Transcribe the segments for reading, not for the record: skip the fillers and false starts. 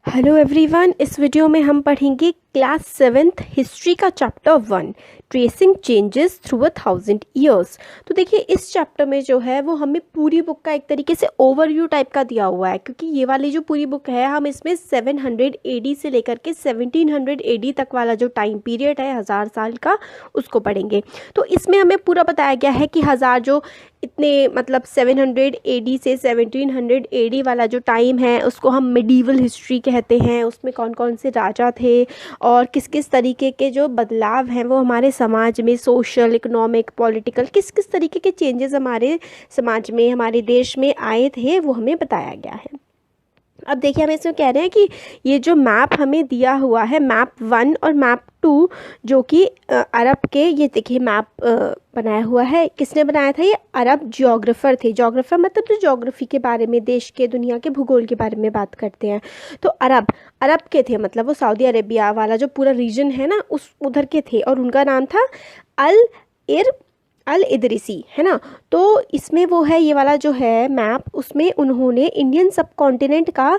Hello everyone, इस video में हम पढ़ेंगे क्लास 7th हिस्ट्री का chapter 1 tracing changes through 1000 years. तो देखिए, इस चैप्टर में जो है वो हमें पूरी बुक का एक तरीके से ओवरव्यू टाइप का दिया हुआ है, क्योंकि ये वाली जो पूरी बुक है हम इसमें 700 AD से लेकर के 1700 AD तक वाला जो टाइम पीरियड है 1000 साल का, उसको पढ़ेंगे। तो इसमें हमें पूरा बताया गया है कि हज़ार जो इतने मतलब 700 AD से 1700 AD वाला जो टाइम है उसको हम मिडीवल हिस्ट्री कहते हैं। उसमें कौन कौन से राजा थे और किस किस तरीके के जो बदलाव हैं वो हमारे समाज में सोशल, इकोनॉमिक, पॉलिटिकल किस किस तरीके के चेंजेस हमारे समाज में, हमारे देश में आए थे, वो हमें बताया गया है। अब देखिए, हम इसमें कह रहे हैं कि ये जो मैप हमें दिया हुआ है, मैप 1 और मैप 2, जो कि अरब के, ये देखिए मैप बनाया हुआ है। किसने बनाया था? ये अरब जियोग्राफर थे। जियोग्राफर मतलब जो ज्योग्राफी के बारे में, देश के, दुनिया के भूगोल के बारे में बात करते हैं। तो अरब अरब के थे, मतलब वो सऊदी अरेबिया वाला जो पूरा रीजन है ना, उस उधर के थे, और उनका नाम था अल इर अल इदरिसी, है ना। तो इसमें वो है, ये वाला जो है मैप, उसमें उन्होंने इंडियन सब कॉन्टिनेंट का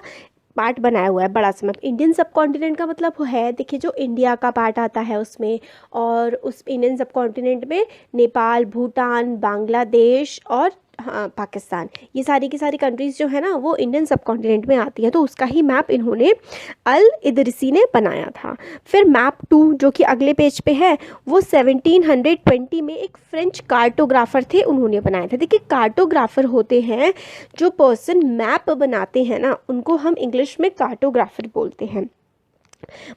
पार्ट बनाया हुआ है, बड़ा सा मैप। इंडियन सब कॉन्टिनेंट का मतलब वो है, देखिए, जो इंडिया का पार्ट आता है उसमें, और उस इंडियन सब कॉन्टिनेंट में नेपाल, भूटान, बांग्लादेश और हाँ पाकिस्तान, ये सारी की सारी कंट्रीज़ जो है ना वो इंडियन सब कॉन्टिनेंट में आती है। तो उसका ही मैप इन्होंने अल इदरिसी ने बनाया था। फिर मैप 2 जो कि अगले पेज पे है, वो 1720 में एक फ्रेंच कार्टोग्राफर थे, उन्होंने बनाया था। देखिए, कार्टोग्राफर होते हैं जो पर्सन मैप बनाते हैं ना, उनको हम इंग्लिश में कार्टोग्राफर बोलते हैं।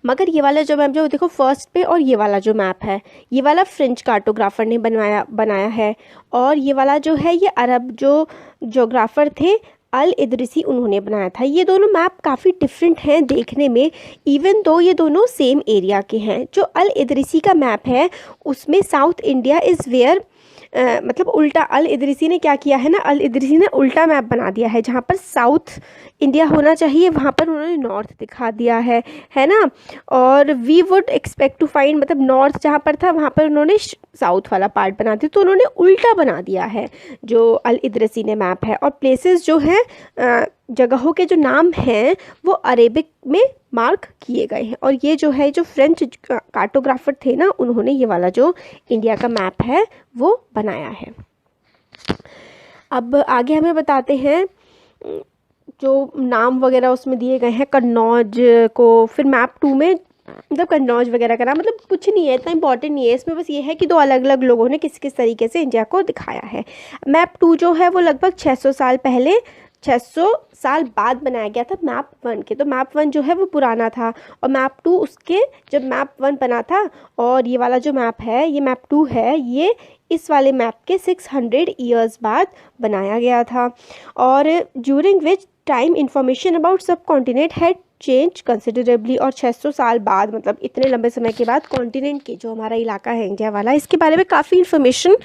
मगर ये वाला जो मैप जो देखो फर्स्ट पे, और ये वाला जो मैप है, ये वाला फ्रेंच कार्टोग्राफर ने बनाया है, और ये वाला जो है ये अरब जो ज्योग्राफर थे अल इदरिसी, उन्होंने बनाया था। ये दोनों मैप काफ़ी डिफरेंट हैं देखने में, इवन दो ये दोनों सेम एरिया के हैं। जो अल इदरिसी का मैप है उसमें साउथ इंडिया इज़ वेयर, मतलब उल्टा, अल इदरिसी ने क्या किया है ना, अल इदरिसी ने उल्टा मैप बना दिया है। जहाँ पर साउथ इंडिया होना चाहिए वहाँ पर उन्होंने नॉर्थ दिखा दिया है ना। और we would expect to find, मतलब नॉर्थ जहाँ पर था वहाँ पर उन्होंने साउथ वाला पार्ट बना दिया, तो उन्होंने उल्टा बना दिया है जो अल इदरिसी ने मैप है। और प्लेसेस जो हैं, जगहों के जो नाम हैं वो अरेबिक में मार्क किए गए हैं। और ये जो है, जो फ्रेंच कार्टोग्राफर थे ना, उन्होंने ये वाला जो इंडिया का मैप है वो बनाया है। अब आगे हमें बताते हैं जो नाम वगैरह उसमें दिए गए हैं कन्नौज को। फिर मैप 2 में मतलब कन्नौज वगैरह का नाम मतलब कुछ नहीं है, इतना इंपॉर्टेंट नहीं है इसमें, बस ये है कि दो अलग अलग लोगों ने किस किस तरीके से इंडिया को दिखाया है। मैप 2 जो है वो लगभग 600 साल पहले, 600 साल बाद बनाया गया था मैप 1 के। तो मैप 1 जो है वो पुराना था, और मैप 2 उसके, जब मैप 1 बना था, और ये वाला जो मैप है, ये मैप 2 है, ये इस वाले मैप के 600 ईयर्स बाद बनाया गया था। और during which time information about सब कॉन्टिनेंट हैड चेंज कंसिडरेबली। और 600 साल बाद, मतलब इतने लंबे समय के बाद, कॉन्टिनेंट के जो हमारा इलाका है इंडिया वाला, इसके बारे में काफ़ी इन्फॉर्मेशन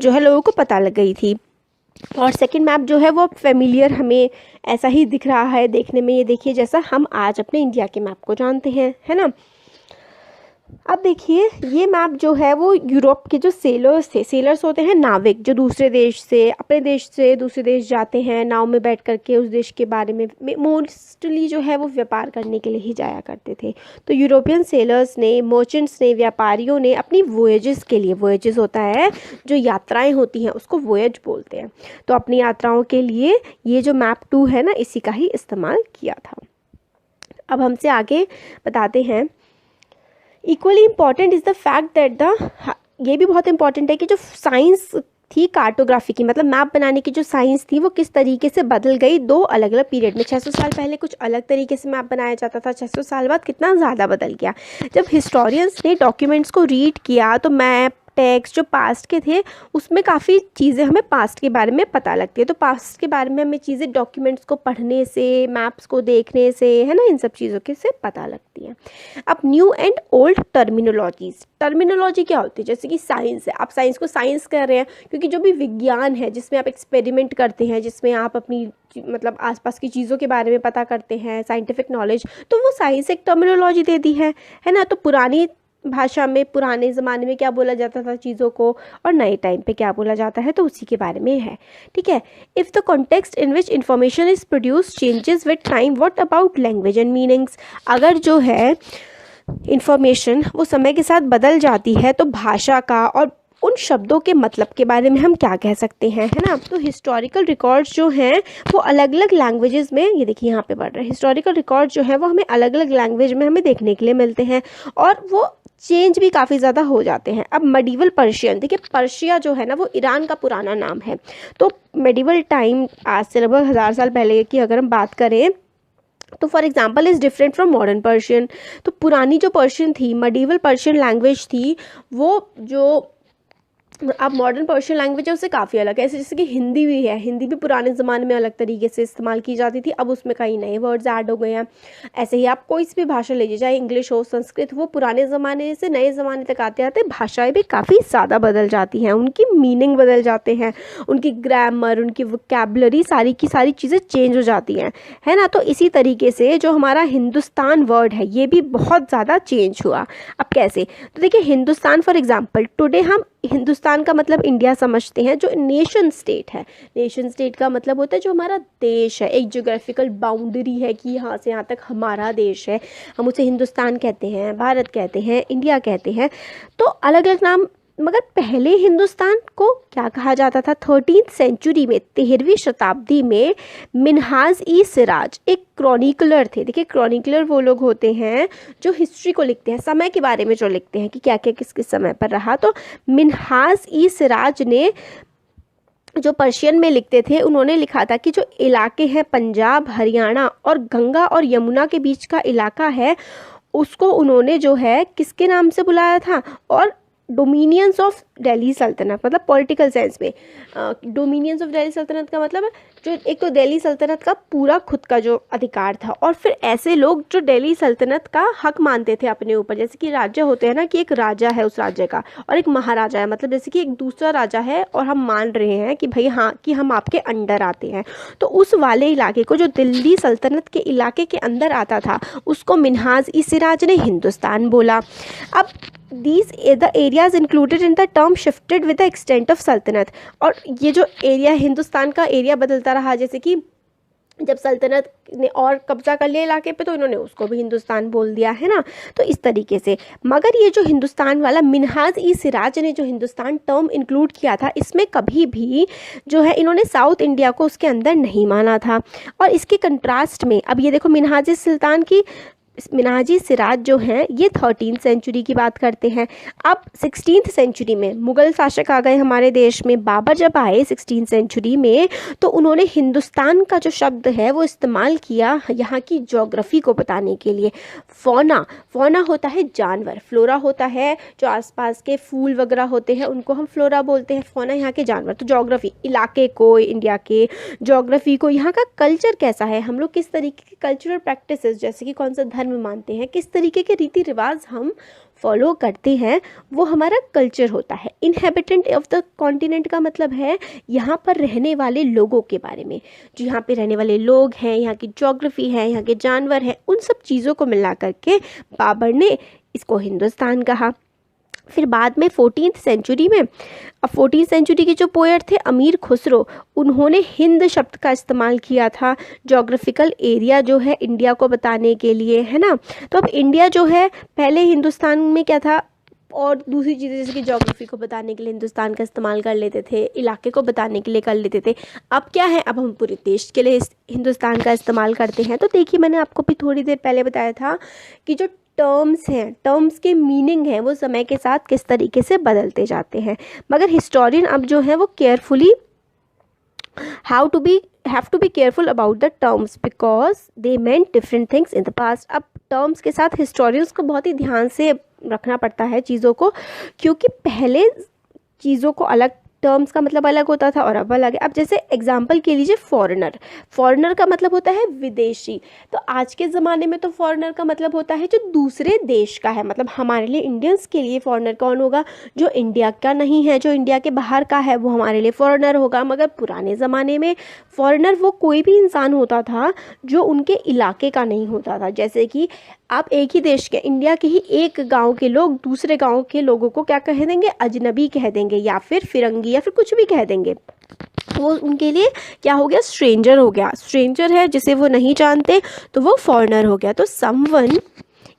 जो है लोगों को पता लग गई थी। और सेकंड मैप जो है वो फेमिलियर, हमें ऐसा ही दिख रहा है देखने में, ये देखिए जैसा हम आज अपने इंडिया के मैप को जानते हैं, है ना। अब देखिए, ये मैप जो है वो यूरोप के जो सेलर्स थे, सेलर्स होते हैं नाविक, जो दूसरे देश से, अपने देश से दूसरे देश जाते हैं नाव में बैठ करके, उस देश के बारे में मोस्टली जो है वो व्यापार करने के लिए ही जाया करते थे। तो यूरोपियन सेलर्स ने, मर्चेंट्स ने, व्यापारियों ने अपनी वोएजेस के लिए, वोएजेस होता है जो यात्राएं होती हैं उसको वोएज बोलते हैं, तो अपनी यात्राओं के लिए ये जो मैप 2 है ना, इसी का ही इस्तेमाल किया था। अब हमसे आगे बताते हैं, equally important is the fact that ये भी बहुत इंपॉर्टेंट है कि जो साइंस थी कार्टोग्राफी की, मतलब मैप बनाने की जो साइंस थी वो किस तरीके से बदल गई दो अलग अलग पीरियड में। 600 साल पहले कुछ अलग तरीके से मैप बनाया जाता था, 600 साल बाद कितना ज़्यादा बदल गया। जब हिस्टोरियंस ने डॉक्यूमेंट्स को रीड किया तो मैप, टेक्स्ट जो पास्ट के थे उसमें काफ़ी चीज़ें हमें पास्ट के बारे में पता लगती है। तो पास्ट के बारे में हमें चीज़ें डॉक्यूमेंट्स को पढ़ने से, मैप्स को देखने से, है ना, इन सब चीज़ों के से पता लगती है। अब new and old terminologies, terminology क्या होती है? जैसे कि साइंस है, आप साइंस को साइंस कर रहे हैं, क्योंकि जो भी विज्ञान है जिसमें आप एक्सपेरिमेंट करते हैं, जिसमें आप अपनी मतलब आसपास की चीज़ों के बारे में पता करते हैं, साइंटिफिक नॉलेज, तो वो साइंस एक टर्मिनोलॉजी देती है ना। तो पुरानी भाषा में पुराने ज़माने में क्या बोला जाता था चीज़ों को, और नए टाइम पे क्या बोला जाता है, तो उसी के बारे में है। ठीक है। If the context in which information is produce changes with time, what about language and meanings. अगर जो है इंफॉर्मेशन वो समय के साथ बदल जाती है तो भाषा का और उन शब्दों के मतलब के बारे में हम क्या कह सकते हैं, है ना। तो हिस्टोरिकल रिकॉर्ड्स जो हैं वो अलग अलग लैंग्वेजेस में, ये देखिए यहाँ पे बढ़ रहा है, हिस्टोरिकल रिकॉर्ड्स जो है वो हमें अलग अलग लैंग्वेज में हमें देखने के लिए मिलते हैं, और वो चेंज भी काफ़ी ज़्यादा हो जाते हैं। अब मेडिवल पर्शियन, देखिए पर्शिया जो है ना वो ईरान का पुराना नाम है। तो मेडिवल टाइम, आज से लगभग 1000 साल पहले की अगर हम बात करें, तो for example is different from modern Persian. तो पुरानी जो पर्शियन थी, मेडिवल पर्शियन लैंग्वेज थी, वो जो अब मॉडर्न पर्शियन लैंग्वेज है उससे काफ़ी अलग है। ऐसे जैसे कि हिंदी भी है, हिंदी भी पुराने ज़माने में अलग तरीके से इस्तेमाल की जाती थी, अब उसमें कई नए वर्ड्स ऐड हो गए हैं। ऐसे ही आप कोई सी भी भाषा लीजिए, चाहे इंग्लिश हो, संस्कृत, वो पुराने ज़माने से नए ज़माने तक आते आते भाषाएं भी काफ़ी ज़्यादा बदल जाती हैं, उनकी मीनिंग बदल जाते हैं, उनकी ग्रामर, उनकी वोकैबुलरी, सारी की सारी चीज़ें चेंज हो जाती हैं, है ना। तो इसी तरीके से जो हमारा हिंदुस्तान वर्ड है ये भी बहुत ज़्यादा चेंज हुआ। अब कैसे, तो देखिए हिंदुस्तान फॉर एग्जाम्पल, टुडे हम हिंदुस्तान का मतलब इंडिया समझते हैं, जो नेशन स्टेट है। नेशन स्टेट का मतलब होता है जो हमारा देश है, एक ज्योग्राफिकल बाउंड्री है कि यहाँ से यहाँ तक हमारा देश है, हम उसे हिंदुस्तान कहते हैं, भारत कहते हैं, इंडिया कहते हैं। तो अलग अलग नाम, मगर पहले हिंदुस्तान को क्या कहा जाता था? 13th सेंचुरी में, 13वीं शताब्दी में मिन्हाज ई सिराज एक क्रॉनिकलर थे। देखिए क्रॉनिकलर वो लोग होते हैं जो हिस्ट्री को लिखते हैं, समय के बारे में जो लिखते हैं कि क्या क्या किस किस समय पर रहा। तो मिन्हाज ई सिराज ने जो पर्शियन में लिखते थे, उन्होंने लिखा था कि जो इलाके हैं पंजाब, हरियाणा और गंगा और यमुना के बीच का इलाका है, उसको उन्होंने जो है किसके नाम से बुलाया था? और डोमिनियंस ऑफ दिल्ली सल्तनत, मतलब पॉलिटिकल सेंस में डोमिनियंस ऑफ दिल्ली सल्तनत का मतलब जो एक तो दिल्ली सल्तनत का पूरा खुद का जो अधिकार था, और फिर ऐसे लोग जो दिल्ली सल्तनत का हक मानते थे अपने ऊपर, जैसे कि राज्य होते हैं ना कि एक राजा है उस राज्य का और एक महाराजा है, मतलब जैसे कि एक दूसरा राजा है और हम मान रहे हैं कि भाई हाँ कि हम आपके अंडर आते हैं, तो उस वाले इलाके को जो दिल्ली सल्तनत के इलाके के अंदर आता था उसको मिन्हाज ई सिराज ने हिंदुस्तान बोला। अब these the areas included in the term shifted with the extent of सल्तनत, और ये जो एरिया हिंदुस्तान का एरिया बदलता रहा, जैसे कि जब सल्तनत ने और कब्जा कर लिया इलाके पे तो इन्होंने उसको भी हिंदुस्तान बोल दिया, है ना। तो इस तरीके से, मगर ये जो हिंदुस्तान वाला मिन्हाज ई सिराज ने जो हिंदुस्तान टर्म इंक्लूड किया था, इसमें कभी भी जो है इन्होंने साउथ इंडिया को उसके अंदर नहीं माना था। और इसके कंट्रास्ट में अब ये देखो, मिन्हाजी सिराज जो हैं ये 13th सेंचुरी की बात करते हैं। अब 16th सेंचुरी में मुग़ल शासक आ गए हमारे देश में। बाबर जब आए 16th सेंचुरी में, तो उन्होंने हिंदुस्तान का जो शब्द है वो इस्तेमाल किया यहाँ की ज्योग्राफी को बताने के लिए। फौना होता है जानवर, फ्लोरा होता है जो आसपास के फूल वगैरह होते हैं, उनको हम फ्लोरा बोलते हैं, फौना यहाँ के जानवर। तो ज्योग्राफी, इलाके को, इंडिया के ज्योग्राफी को, यहाँ का कल्चर कैसा है, हम लोग किस तरीके के कल्चरल प्रैक्टिसेस, जैसे कि कौन सा धर्म मानते हैं, किस तरीके के रीति रिवाज हम फॉलो करते हैं, वो हमारा कल्चर होता है। इनहेबिटेंट ऑफ द कॉन्टिनेंट का मतलब है यहाँ पर रहने वाले लोगों के बारे में, जो यहाँ पे रहने वाले लोग हैं, यहाँ की ज्योग्राफी है, यहाँ के जानवर हैं, उन सब चीज़ों को मिला करके बाबर ने इसको हिंदुस्तान कहा। फिर बाद में 14th सेंचुरी में, अब 14th सेंचुरी के जो पोएट थे अमीर खुसरो, उन्होंने हिंद शब्द का इस्तेमाल किया था ज्योग्राफिकल एरिया जो है इंडिया को बताने के लिए, है ना। तो अब इंडिया जो है, पहले हिंदुस्तान में क्या था, और दूसरी चीज़ें जैसे कि ज्योग्राफी को बताने के लिए हिंदुस्तान का इस्तेमाल कर लेते थे, इलाके को बताने के लिए कर लेते थे। अब क्या है, अब हम पूरे देश के लिए हिंदुस्तान का इस्तेमाल करते हैं। तो देखिए मैंने आपको भी थोड़ी देर पहले बताया था कि जो टर्म्स हैं, टर्म्स के मीनिंग हैं, वो समय के साथ किस तरीके से बदलते जाते हैं। मगर हिस्टोरियन अब जो है वो carefully have to be careful about the terms because they meant different things in the past। अब टर्म्स के साथ हिस्टोरियंस को बहुत ही ध्यान से रखना पड़ता है चीज़ों को, क्योंकि पहले चीज़ों को अलग, टर्म्स का मतलब अलग होता था और अब अलग है। अब जैसे एग्जांपल के लीजिए फॉरेनर का मतलब होता है विदेशी। तो आज के ज़माने में तो फॉरेनर का मतलब होता है जो दूसरे देश का है, मतलब हमारे लिए इंडियंस के लिए फॉरेनर कौन होगा, जो इंडिया का नहीं है, जो इंडिया के बाहर का है, वो हमारे लिए फॉरेनर होगा। मगर पुराने ज़माने में फॉरेनर वो कोई भी इंसान होता था जो उनके इलाके का नहीं होता था। जैसे कि आप एक ही देश के, इंडिया के ही एक गांव के लोग दूसरे गांव के लोगों को क्या कह देंगे, अजनबी कह देंगे या फिर फिरंगी या फिर कुछ भी कह देंगे। वो उनके लिए क्या हो गया, स्ट्रेंजर हो गया। स्ट्रेंजर है जिसे वो नहीं जानते तो वो फॉरेनर हो गया। तो समवन,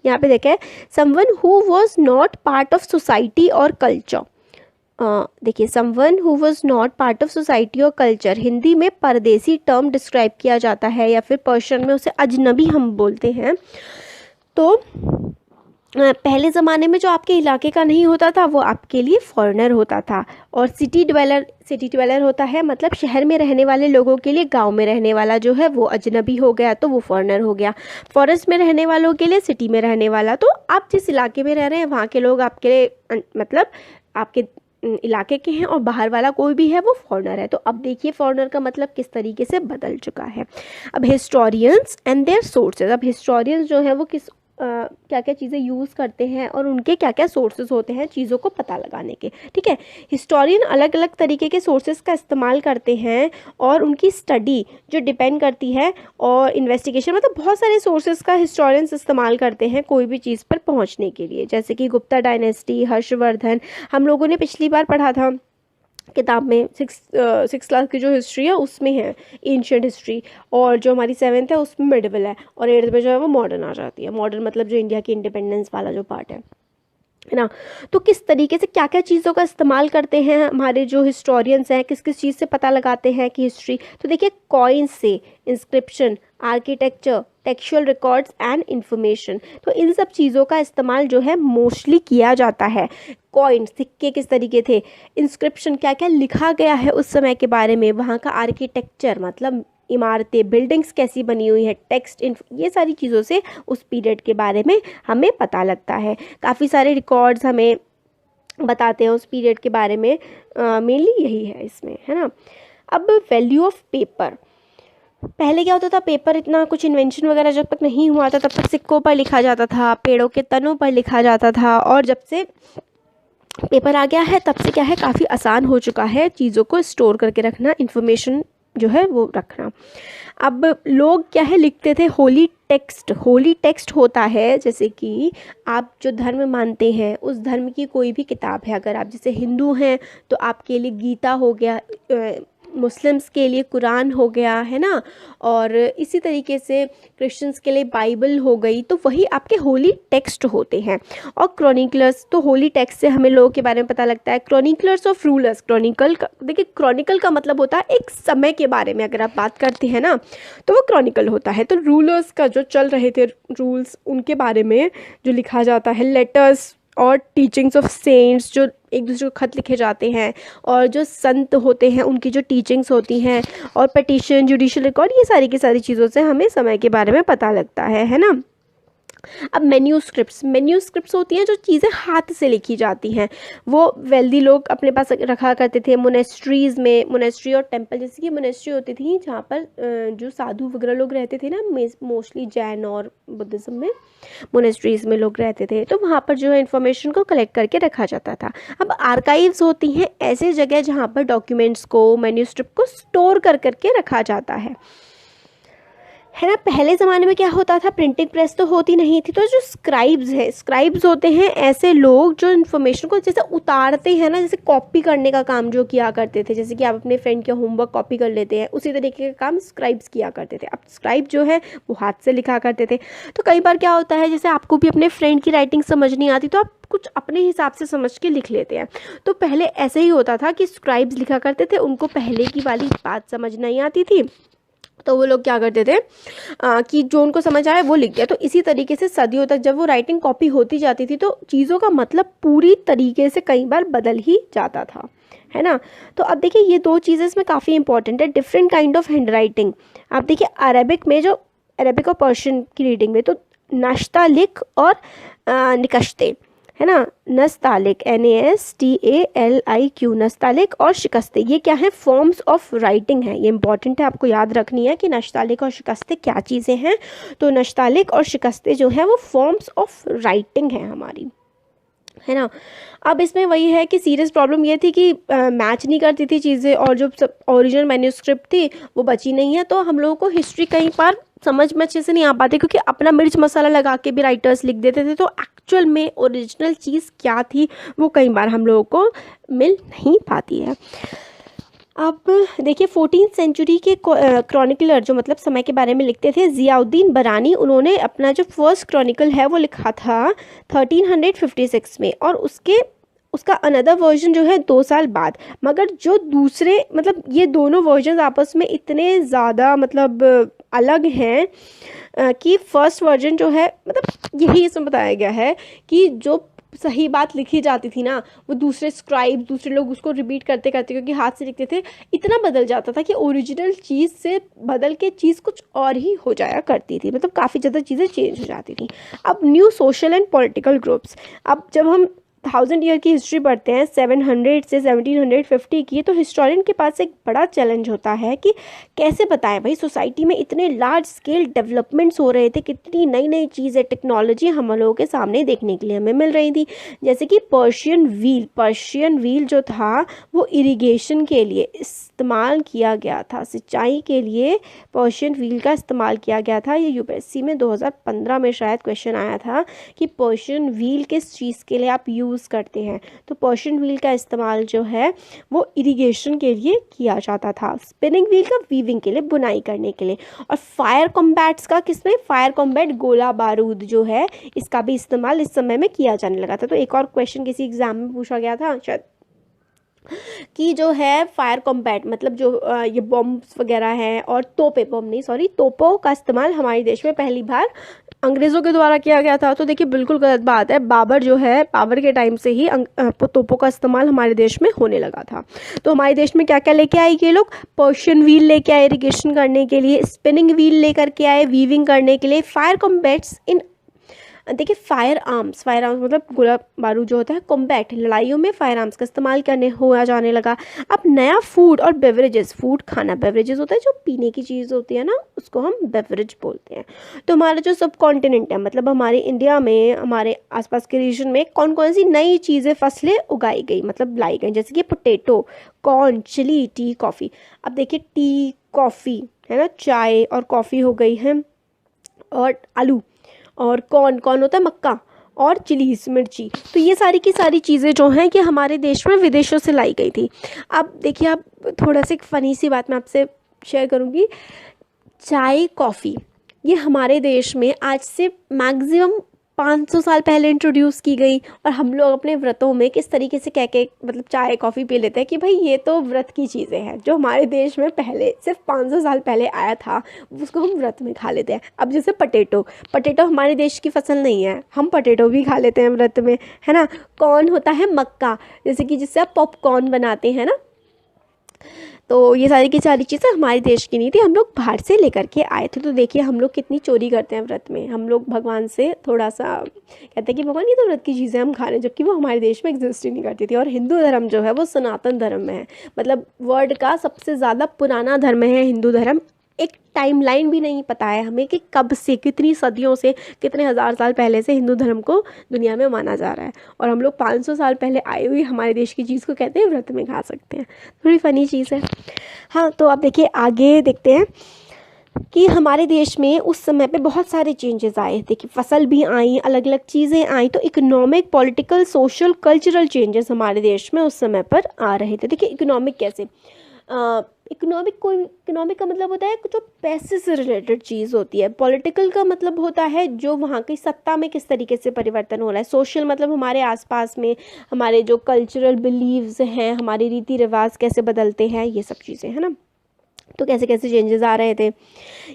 यहाँ पे देखें, someone who was not part of society और कल्चर। देखिए, someone who was not part of society और कल्चर, हिंदी में परदेसी टर्म डिस्क्राइब किया जाता है, या फिर पर्शियन में उसे अजनबी हम बोलते हैं। तो पहले ज़माने में जो आपके इलाके का नहीं होता था वो आपके लिए फॉरेनर होता था। और सिटी ड्वेलर होता है, मतलब शहर में रहने वाले लोगों के लिए गांव में रहने वाला जो है वो अजनबी हो गया, तो वो फॉरेनर हो गया। फॉरेस्ट में रहने वालों के लिए सिटी में रहने वाला, तो आप जिस इलाके में रह रहे हैं वहाँ के लोग आपके मतलब आपके इलाके के हैं, और बाहर वाला कोई भी है वो फॉरेनर है। तो अब देखिए फॉरेनर का मतलब किस तरीके से बदल चुका है। अब हिस्टोरियंस एंड देयर सोर्सेज, अब हिस्टोरियंस जो है वो किस क्या क्या चीज़ें यूज़ करते हैं और उनके क्या क्या सोर्सेज होते हैं चीज़ों को पता लगाने के। ठीक है, हिस्टोरियन अलग अलग तरीके के सोर्सेज का इस्तेमाल करते हैं, और उनकी स्टडी जो डिपेंड करती है और इन्वेस्टिगेशन, मतलब बहुत सारे सोर्सेज का हिस्टोरियंस इस्तेमाल करते हैं कोई भी चीज़ पर पहुंचने के लिए। जैसे कि गुप्ता डायनेस्टी, हर्षवर्धन, हम लोगों ने पिछली बार पढ़ा था किताब में, सिक्स क्लास की जो हिस्ट्री है उसमें है एंशिएंट हिस्ट्री, और जो हमारी 7th है उसमें मिडिवल है, और 8th में जो है वो मॉडर्न आ जाती है। मॉडर्न मतलब जो इंडिया की इंडिपेंडेंस वाला जो पार्ट है ना। तो किस तरीके से क्या क्या चीज़ों का इस्तेमाल करते हैं हमारे जो हिस्टोरियंस हैं, किस किस चीज़ से पता लगाते हैं कि हिस्ट्री। तो देखिए, कॉइन्स से, inscription, architecture, textual records and information, तो इन सब चीज़ों का इस्तेमाल जो है मोस्टली किया जाता है। कॉइन, सिक्के किस तरीके थे, इंस्क्रिप्शन क्या क्या लिखा गया है उस समय के बारे में, वहाँ का आर्किटेक्चर मतलब इमारतें, बिल्डिंग्स कैसी बनी हुई है, टेक्स्ट, ये सारी चीज़ों से उस पीरियड के बारे में हमें पता लगता है। काफ़ी सारे रिकॉर्ड्स हमें बताते हैं उस पीरियड के बारे में, मेनली यही है इसमें, है ना। अब वैल्यू ऑफ पेपर, पहले क्या होता था, पेपर इतना कुछ इन्वेंशन वगैरह जब तक नहीं हुआ था तब तक सिक्कों पर लिखा जाता था, पेड़ों के तनों पर लिखा जाता था, और जब से पेपर आ गया है तब से क्या है, काफ़ी आसान हो चुका है चीज़ों को स्टोर करके रखना, इन्फॉर्मेशन जो है वो रखना। अब लोग क्या है लिखते थे होली टेक्स्ट। होली टेक्स्ट होता है जैसे कि आप जो धर्म मानते हैं उस धर्म की कोई भी किताब है, अगर आप जैसे हिंदू हैं तो आपके लिए गीता हो गया, मुस्लिम्स के लिए कुरान हो गया, है ना, और इसी तरीके से क्रिश्चियंस के लिए बाइबल हो गई, तो वही आपके होली टेक्स्ट होते हैं। और क्रॉनिकलर्स, तो होली टेक्स्ट से हमें लोगों के बारे में पता लगता है। क्रॉनिकलर्स ऑफ रूलर्स, क्रॉनिकल का देखिए, क्रॉनिकल का मतलब होता है एक समय के बारे में अगर आप बात करते हैं ना तो वो क्रॉनिकल होता है। तो रूलर्स का जो चल रहे थे रूल्स, उनके बारे में जो लिखा जाता है, लेटर्स और टीचिंग्स ऑफ सेंट्स, जो एक दूसरे को खत लिखे जाते हैं, और जो संत होते हैं उनकी जो टीचिंग्स होती हैं, और पिटीशन, जुडिशियल रिकॉर्ड, ये सारी की सारी चीज़ों से हमें समय के बारे में पता लगता है ना। अब मैन्यूस्क्रिप्ट्स होती हैं जो चीज़ें हाथ से लिखी जाती हैं, वो वेल्दी लोग अपने पास रखा करते थे मोनेस्ट्रीज़ में। मोनेस्ट्री और टेम्पल, जैसे कि मोनेस्ट्री होती थी जहाँ पर जो साधु वगैरह लोग रहते थे ना, मोस्टली जैन और बुद्धिज़्म में मोनेस्ट्रीज़ में लोग रहते थे, तो वहाँ पर जो है इन्फॉर्मेशन को कलेक्ट करके रखा जाता था। अब आर्काइव्स होती हैं ऐसे जगह जहाँ पर डॉक्यूमेंट्स को, मैन्यूस्क्रिप्ट को स्टोर कर करके रखा जाता है ना। पहले ज़माने में क्या होता था, प्रिंटिंग प्रेस तो होती नहीं थी, तो जो स्क्राइब्स होते हैं ऐसे लोग जो इन्फॉर्मेशन को जैसे उतारते हैं ना, जैसे कॉपी करने का काम जो किया करते थे, जैसे कि आप अपने फ्रेंड के होमवर्क कॉपी कर लेते हैं, उसी तरीके का काम स्क्राइब्स किया करते थे। अब स्क्राइब जो है वो हाथ से लिखा करते थे। तो कई बार क्या होता है, जैसे आपको भी अपने फ्रेंड की राइटिंग समझ नहीं आती तो आप कुछ अपने हिसाब से समझ के लिख लेते हैं। तो पहले ऐसे ही होता था कि स्क्राइब्स लिखा करते थे, उनको पहले की वाली बात समझ नहीं आती थी तो वो लोग क्या करते थे कि जो उनको समझ आए वो लिख दिया। तो इसी तरीके से सदियों तक जब वो राइटिंग कॉपी होती जाती थी तो चीज़ों का मतलब पूरी तरीके से कई बार बदल ही जाता था, है ना। तो अब देखिए ये दो चीज़ें इसमें काफ़ी इंपॉर्टेंट है, different kind of hand writing. आप देखिए अरेबिक में, जो अरेबिक और पर्शियन की रीडिंग में, तो नश्तालिक और निकश्ते, है ना, नस्तालिक NASTALIQ, नस्तालिक और शिकस्ते, ये क्या है, फॉर्म्स ऑफ राइटिंग है। ये इंपॉर्टेंट है, आपको याद रखनी है कि नश्तालिक और शिकस्ते क्या चीज़ें हैं। तो नश्तालिक और शिकस्ते जो है वो फॉर्म्स ऑफ राइटिंग है हमारी, है ना। अब इसमें वही है कि सीरियस प्रॉब्लम ये थी कि मैच नहीं करती थी चीज़ें, और जो सब ओरिजिनल मैन्यूस्क्रिप्ट थी वो बची नहीं है, तो हम लोगों को हिस्ट्री कई बार समझ में अच्छे से नहीं आ पाते, क्योंकि अपना मिर्च मसाला लगा के भी राइटर्स लिख देते थे, तो एक्चुअल में ओरिजिनल चीज़ क्या थी वो कई बार हम लोगों को मिल नहीं पाती है। अब देखिए 14th सेंचुरी के क्रॉनिकलर जो मतलब समय के बारे में लिखते थे, ज़ियाउद्दीन बरानी, उन्होंने अपना जो फर्स्ट क्रॉनिकल है वो लिखा था 1356 में, और उसका अनदर वर्जन जो है 2 साल बाद। मगर जो दूसरे मतलब ये दोनों वर्जन आपस में इतने ज़्यादा मतलब अलग हैं कि फर्स्ट वर्जन जो है मतलब यही इसमें बताया गया है कि जो सही बात लिखी जाती थी ना, वो दूसरे स्क्राइब दूसरे लोग उसको रिपीट करते करते, क्योंकि हाथ से लिखते थे, इतना बदल जाता था कि ओरिजिनल चीज़ से बदल के चीज़ कुछ और ही हो जाया करती थी, मतलब काफ़ी ज़्यादा चीज़ें चेंज हो जाती थी। अब new social and political groups, अब जब हम 1000 ईयर की हिस्ट्री पढ़ते हैं 700 से 1750 की, तो हिस्टोरियन के पास एक बड़ा चैलेंज होता है कि कैसे बताएं भाई सोसाइटी में इतने लार्ज स्केल डेवलपमेंट्स हो रहे थे, कितनी नई नई चीज़ें टेक्नोलॉजी हम लोगों के सामने देखने के लिए हमें मिल रही थी। जैसे कि पर्शियन व्हील जो था वो इरिगेशन के लिए इस्तेमाल किया गया था, सिंचाई के लिए पर्शियन व्हील का इस्तेमाल किया गया था। ये यूपीएससी में 2015 में शायद क्वेश्चन आया था कि पर्शियन व्हील किस चीज़ के लिए आप यूज़ करते हैं, तो पर्शियन व्हील का इस्तेमाल जो है वो इरिगेशन के लिए किया जाता था, स्पिनिंग व्हील का वीविंग के लिए, बुनाई करने के लिए, और फायर कॉम्बैट्स का किसमें, फायर कॉम्बैट गोला बारूद जो है इसका भी इस्तेमाल इस समय में किया जाने लगा था। तो एक और क्वेश्चन किसी एग्जाम में पूछा गया था शायद कि जो है फायर कॉम्बैट मतलब जो ये बॉम्ब्स वगैरह हैं और तोपों का इस्तेमाल हमारे देश में पहली बार अंग्रेज़ों के द्वारा किया गया था। तो देखिए बिल्कुल गलत बात है, बाबर के टाइम से ही तोपों का इस्तेमाल हमारे देश में होने लगा था। तो हमारे देश में क्या क्या लेके आए ये लोग, पर्शियन व्हील लेके आए इरिगेशन करने के लिए, स्पिनिंग व्हील लेकर के आए वीविंग करने के लिए, फायर कॉम्बैट्स इन देखिए फायर आर्म्स मतलब गोला बारूद जो होता है, कॉम्बैट लड़ाइयों में फायर आर्म्स का इस्तेमाल करने हुआ जाने लगा। अब नया फूड और बेवरेजेस, फूड खाना, बेवरेजेस होता है जो पीने की चीज़ होती है ना, उसको हम बेवरेज बोलते हैं। तो हमारा जो सब कॉन्टिनेंट है मतलब हमारे इंडिया में हमारे आसपास के रीजन में कौन कौन सी नई चीज़ें फसलें उगाई गई मतलब लाई गई, जैसे कि potato, corn, chili, tea, coffee. अब देखिए टी, कॉफ़ी है ना, चाय और कॉफ़ी हो गई है, और आलू, और कौन होता है मक्का, और चिलीज मिर्ची। तो ये सारी की सारी चीज़ें जो हैं कि हमारे देश में विदेशों से लाई गई थी। अब देखिए अब थोड़ा सा एक फ़नी सी बात मैं आपसे शेयर करूँगी, चाय कॉफ़ी ये हमारे देश में आज से मैक्सिमम 500 साल पहले इंट्रोड्यूस की गई, और हम लोग अपने व्रतों में किस तरीके से कह के मतलब चाय कॉफ़ी पी लेते हैं कि भाई ये तो व्रत की चीज़ें हैं, जो हमारे देश में पहले सिर्फ 500 साल पहले आया था उसको हम व्रत में खा लेते हैं। अब जैसे पटेटो हमारे देश की फसल नहीं है, हम पटेटो भी खा लेते हैं व्रत में, है ना। कौन होता है मक्का, जैसे कि जिससे आप पॉपकॉर्न बनाते हैं ना। तो ये सारी की सारी चीज़ें हमारे देश की नहीं थी, हम लोग बाहर से लेकर के आए थे। तो देखिए हम लोग कितनी चोरी करते हैं व्रत में, हम लोग भगवान से थोड़ा सा कहते हैं कि भगवान ये तो व्रत की चीज़ें हम खा रहे हैं, जबकि वो हमारे देश में एग्जिस्ट ही नहीं करती थी। और हिंदू धर्म जो है वो सनातन धर्म में है, मतलब वर्ल्ड का सबसे ज़्यादा पुराना धर्म है हिंदू धर्म। एक टाइमलाइन भी नहीं पता है हमें कि कब से, कितनी सदियों से, कितने हज़ार साल पहले से हिंदू धर्म को दुनिया में माना जा रहा है, और हम लोग 500 साल पहले आई हुई हमारे देश की चीज़ को कहते हैं व्रत में खा सकते हैं। थोड़ी फ़नी चीज़ है। हाँ तो अब देखिए आगे देखते हैं कि हमारे देश में उस समय पे बहुत सारे चेंजेस आए। देखिए फसल भी आई, अलग अलग चीज़ें आई, तो economic, political, social, cultural changes हमारे देश में उस समय पर आ रहे थे। देखिए इकोनॉमिक कैसे, इकोनॉमिक का मतलब होता है जो पैसे से रिलेटेड चीज़ होती है। पॉलिटिकल का मतलब होता है जो वहाँ की सत्ता में किस तरीके से परिवर्तन हो रहा है। सोशल मतलब हमारे आसपास में हमारे जो कल्चरल बिलीव्स हैं, हमारे रीति रिवाज कैसे बदलते हैं, ये सब चीज़ें है ना। तो कैसे कैसे चेंजेस आ रहे थे।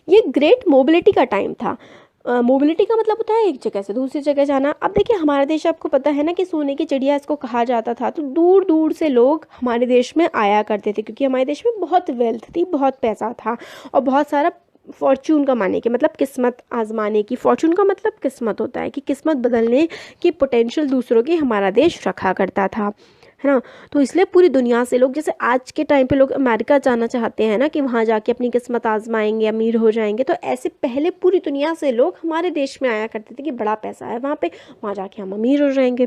ये ग्रेट मोबिलिटी का टाइम था। मोबिलिटी का मतलब होता है एक जगह से दूसरी जगह जाना। अब देखिए हमारा देश आपको पता है ना कि सोने की चिड़िया इसको कहा जाता था, तो दूर दूर से लोग हमारे देश में आया करते थे, क्योंकि हमारे देश में बहुत वेल्थ थी, बहुत पैसा था, और बहुत सारा फॉर्चून कमाने की मतलब किस्मत आजमाने की। फॉर्चून का मतलब किस्मत होता है कि किस्मत बदलने की पोटेंशियल दूसरों की हमारा देश रखा करता था, है ना। तो इसलिए पूरी दुनिया से लोग, जैसे आज के टाइम पे लोग अमेरिका जाना चाहते हैं ना कि वहाँ जाके अपनी किस्मत आजमाएंगे, अमीर हो जाएंगे, तो ऐसे पहले पूरी दुनिया से लोग हमारे देश में आया करते थे कि बड़ा पैसा है वहाँ पे, वहाँ जाके हम अमीर हो जाएंगे।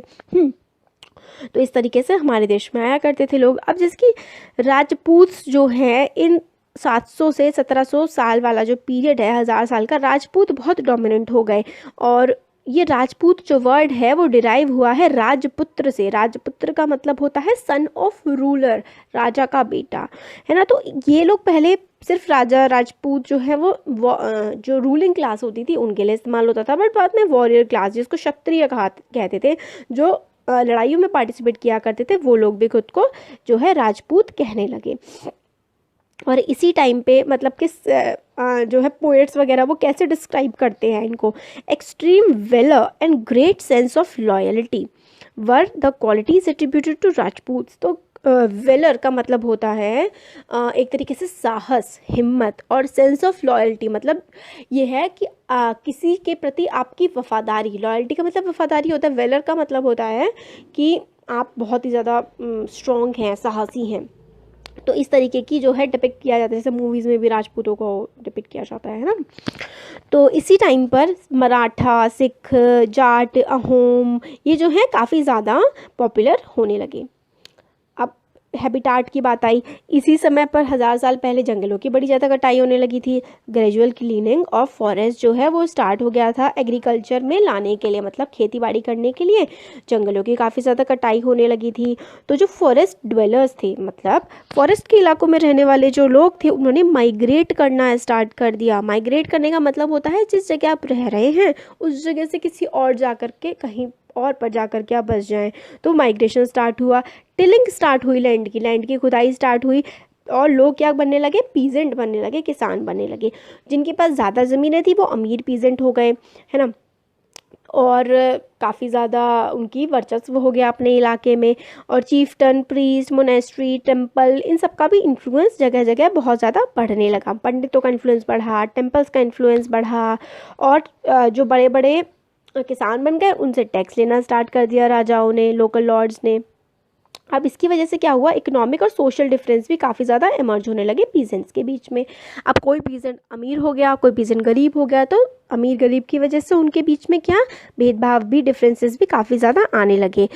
तो इस तरीके से हमारे देश में आया करते थे लोग। अब जिसकी राजपूत जो है इन 700 से 1700 साल वाला जो पीरियड है, 1000 साल का, राजपूत बहुत डोमिनेंट हो गए। और ये राजपूत जो वर्ड है वो डिराइव हुआ है राजपुत्र से। राजपुत्र का मतलब होता है सन ऑफ रूलर, राजा का बेटा, है ना। तो ये लोग पहले सिर्फ राजा राजपूत जो है वो जो रूलिंग क्लास होती थी उनके लिए इस्तेमाल होता था, बट बाद में वॉरियर क्लास, जिसको क्षत्रिय कहते थे, जो लड़ाइयों में पार्टिसिपेट किया करते थे, वो लोग भी खुद को जो है राजपूत कहने लगे। और इसी टाइम पे मतलब कि जो है पोएट्स वगैरह वो कैसे डिस्क्राइब करते हैं इनको, extreme valour and great sense of loyalty were the qualities attributed to Rajput. तो वेलर का मतलब होता है एक तरीके से साहस, हिम्मत, और सेंस ऑफ लॉयल्टी मतलब ये है कि किसी के प्रति आपकी वफादारी। लॉयल्टी का मतलब वफादारी होता है, वेलर का मतलब होता है कि आप बहुत ही ज़्यादा स्ट्रॉन्ग हैं, साहसी हैं। तो इस तरीके की जो है डिपिक्ट किया जाता है, जैसे मूवीज़ में भी राजपूतों को डिपिक्ट किया जाता है ना। तो इसी टाइम पर मराठा, सिख, जाट, अहोम ये जो है काफ़ी ज़्यादा पॉपुलर होने लगे। अब हैबिटाट की बात आई, इसी समय पर 1000 साल पहले जंगलों की बड़ी ज़्यादा कटाई होने लगी थी। ग्रेजुअल क्लीनिंग ऑफ फॉरेस्ट जो है वो स्टार्ट हो गया था एग्रीकल्चर में लाने के लिए, मतलब खेती बाड़ी करने के लिए जंगलों की काफ़ी ज़्यादा कटाई होने लगी थी। तो जो फॉरेस्ट ड्वेलर्स थे, मतलब फॉरेस्ट के इलाकों में रहने वाले जो लोग थे, उन्होंने माइग्रेट करना स्टार्ट कर दिया। माइग्रेट करने का मतलब होता है जिस जगह आप रह रहे हैं उस जगह से किसी और जा कर के कहीं और पर जा कर के आप बस जाएं। तो माइग्रेशन स्टार्ट हुआ, टिलिंग स्टार्ट हुई, लैंड की खुदाई स्टार्ट हुई, और लोग क्या बनने लगे, पीजेंट बनने लगे, किसान बनने लगे। जिनके पास ज़्यादा ज़मीनें थी वो अमीर पीजेंट हो गए, है ना, और काफ़ी ज़्यादा उनकी वर्चस्व हो गया अपने इलाके में। और चीफ्टन, प्रीस्ट, मोनेस्ट्री, टेम्पल, इन सब का भी इन्फ्लुएंस जगह जगह बहुत ज़्यादा बढ़ने लगा। पंडितों का इन्फ्लुएंस बढ़ा, टेम्पल्स का इन्फ्लुएंस बढ़ा, और जो बड़े बड़े किसान बन गए उनसे टैक्स लेना स्टार्ट कर दिया राजाओं ने, लोकल लॉर्ड्स ने। अब इसकी वजह से क्या हुआ, इकोनॉमिक और सोशल डिफरेंस भी काफ़ी ज़्यादा इमर्ज होने लगे पीजेंट्स के बीच में। अब कोई पीजेंट अमीर हो गया, कोई पीजेंट गरीब हो गया, तो अमीर गरीब की वजह से उनके बीच में क्या भेदभाव भी, डिफरेंसेस भी काफ़ी ज़्यादा आने लगे।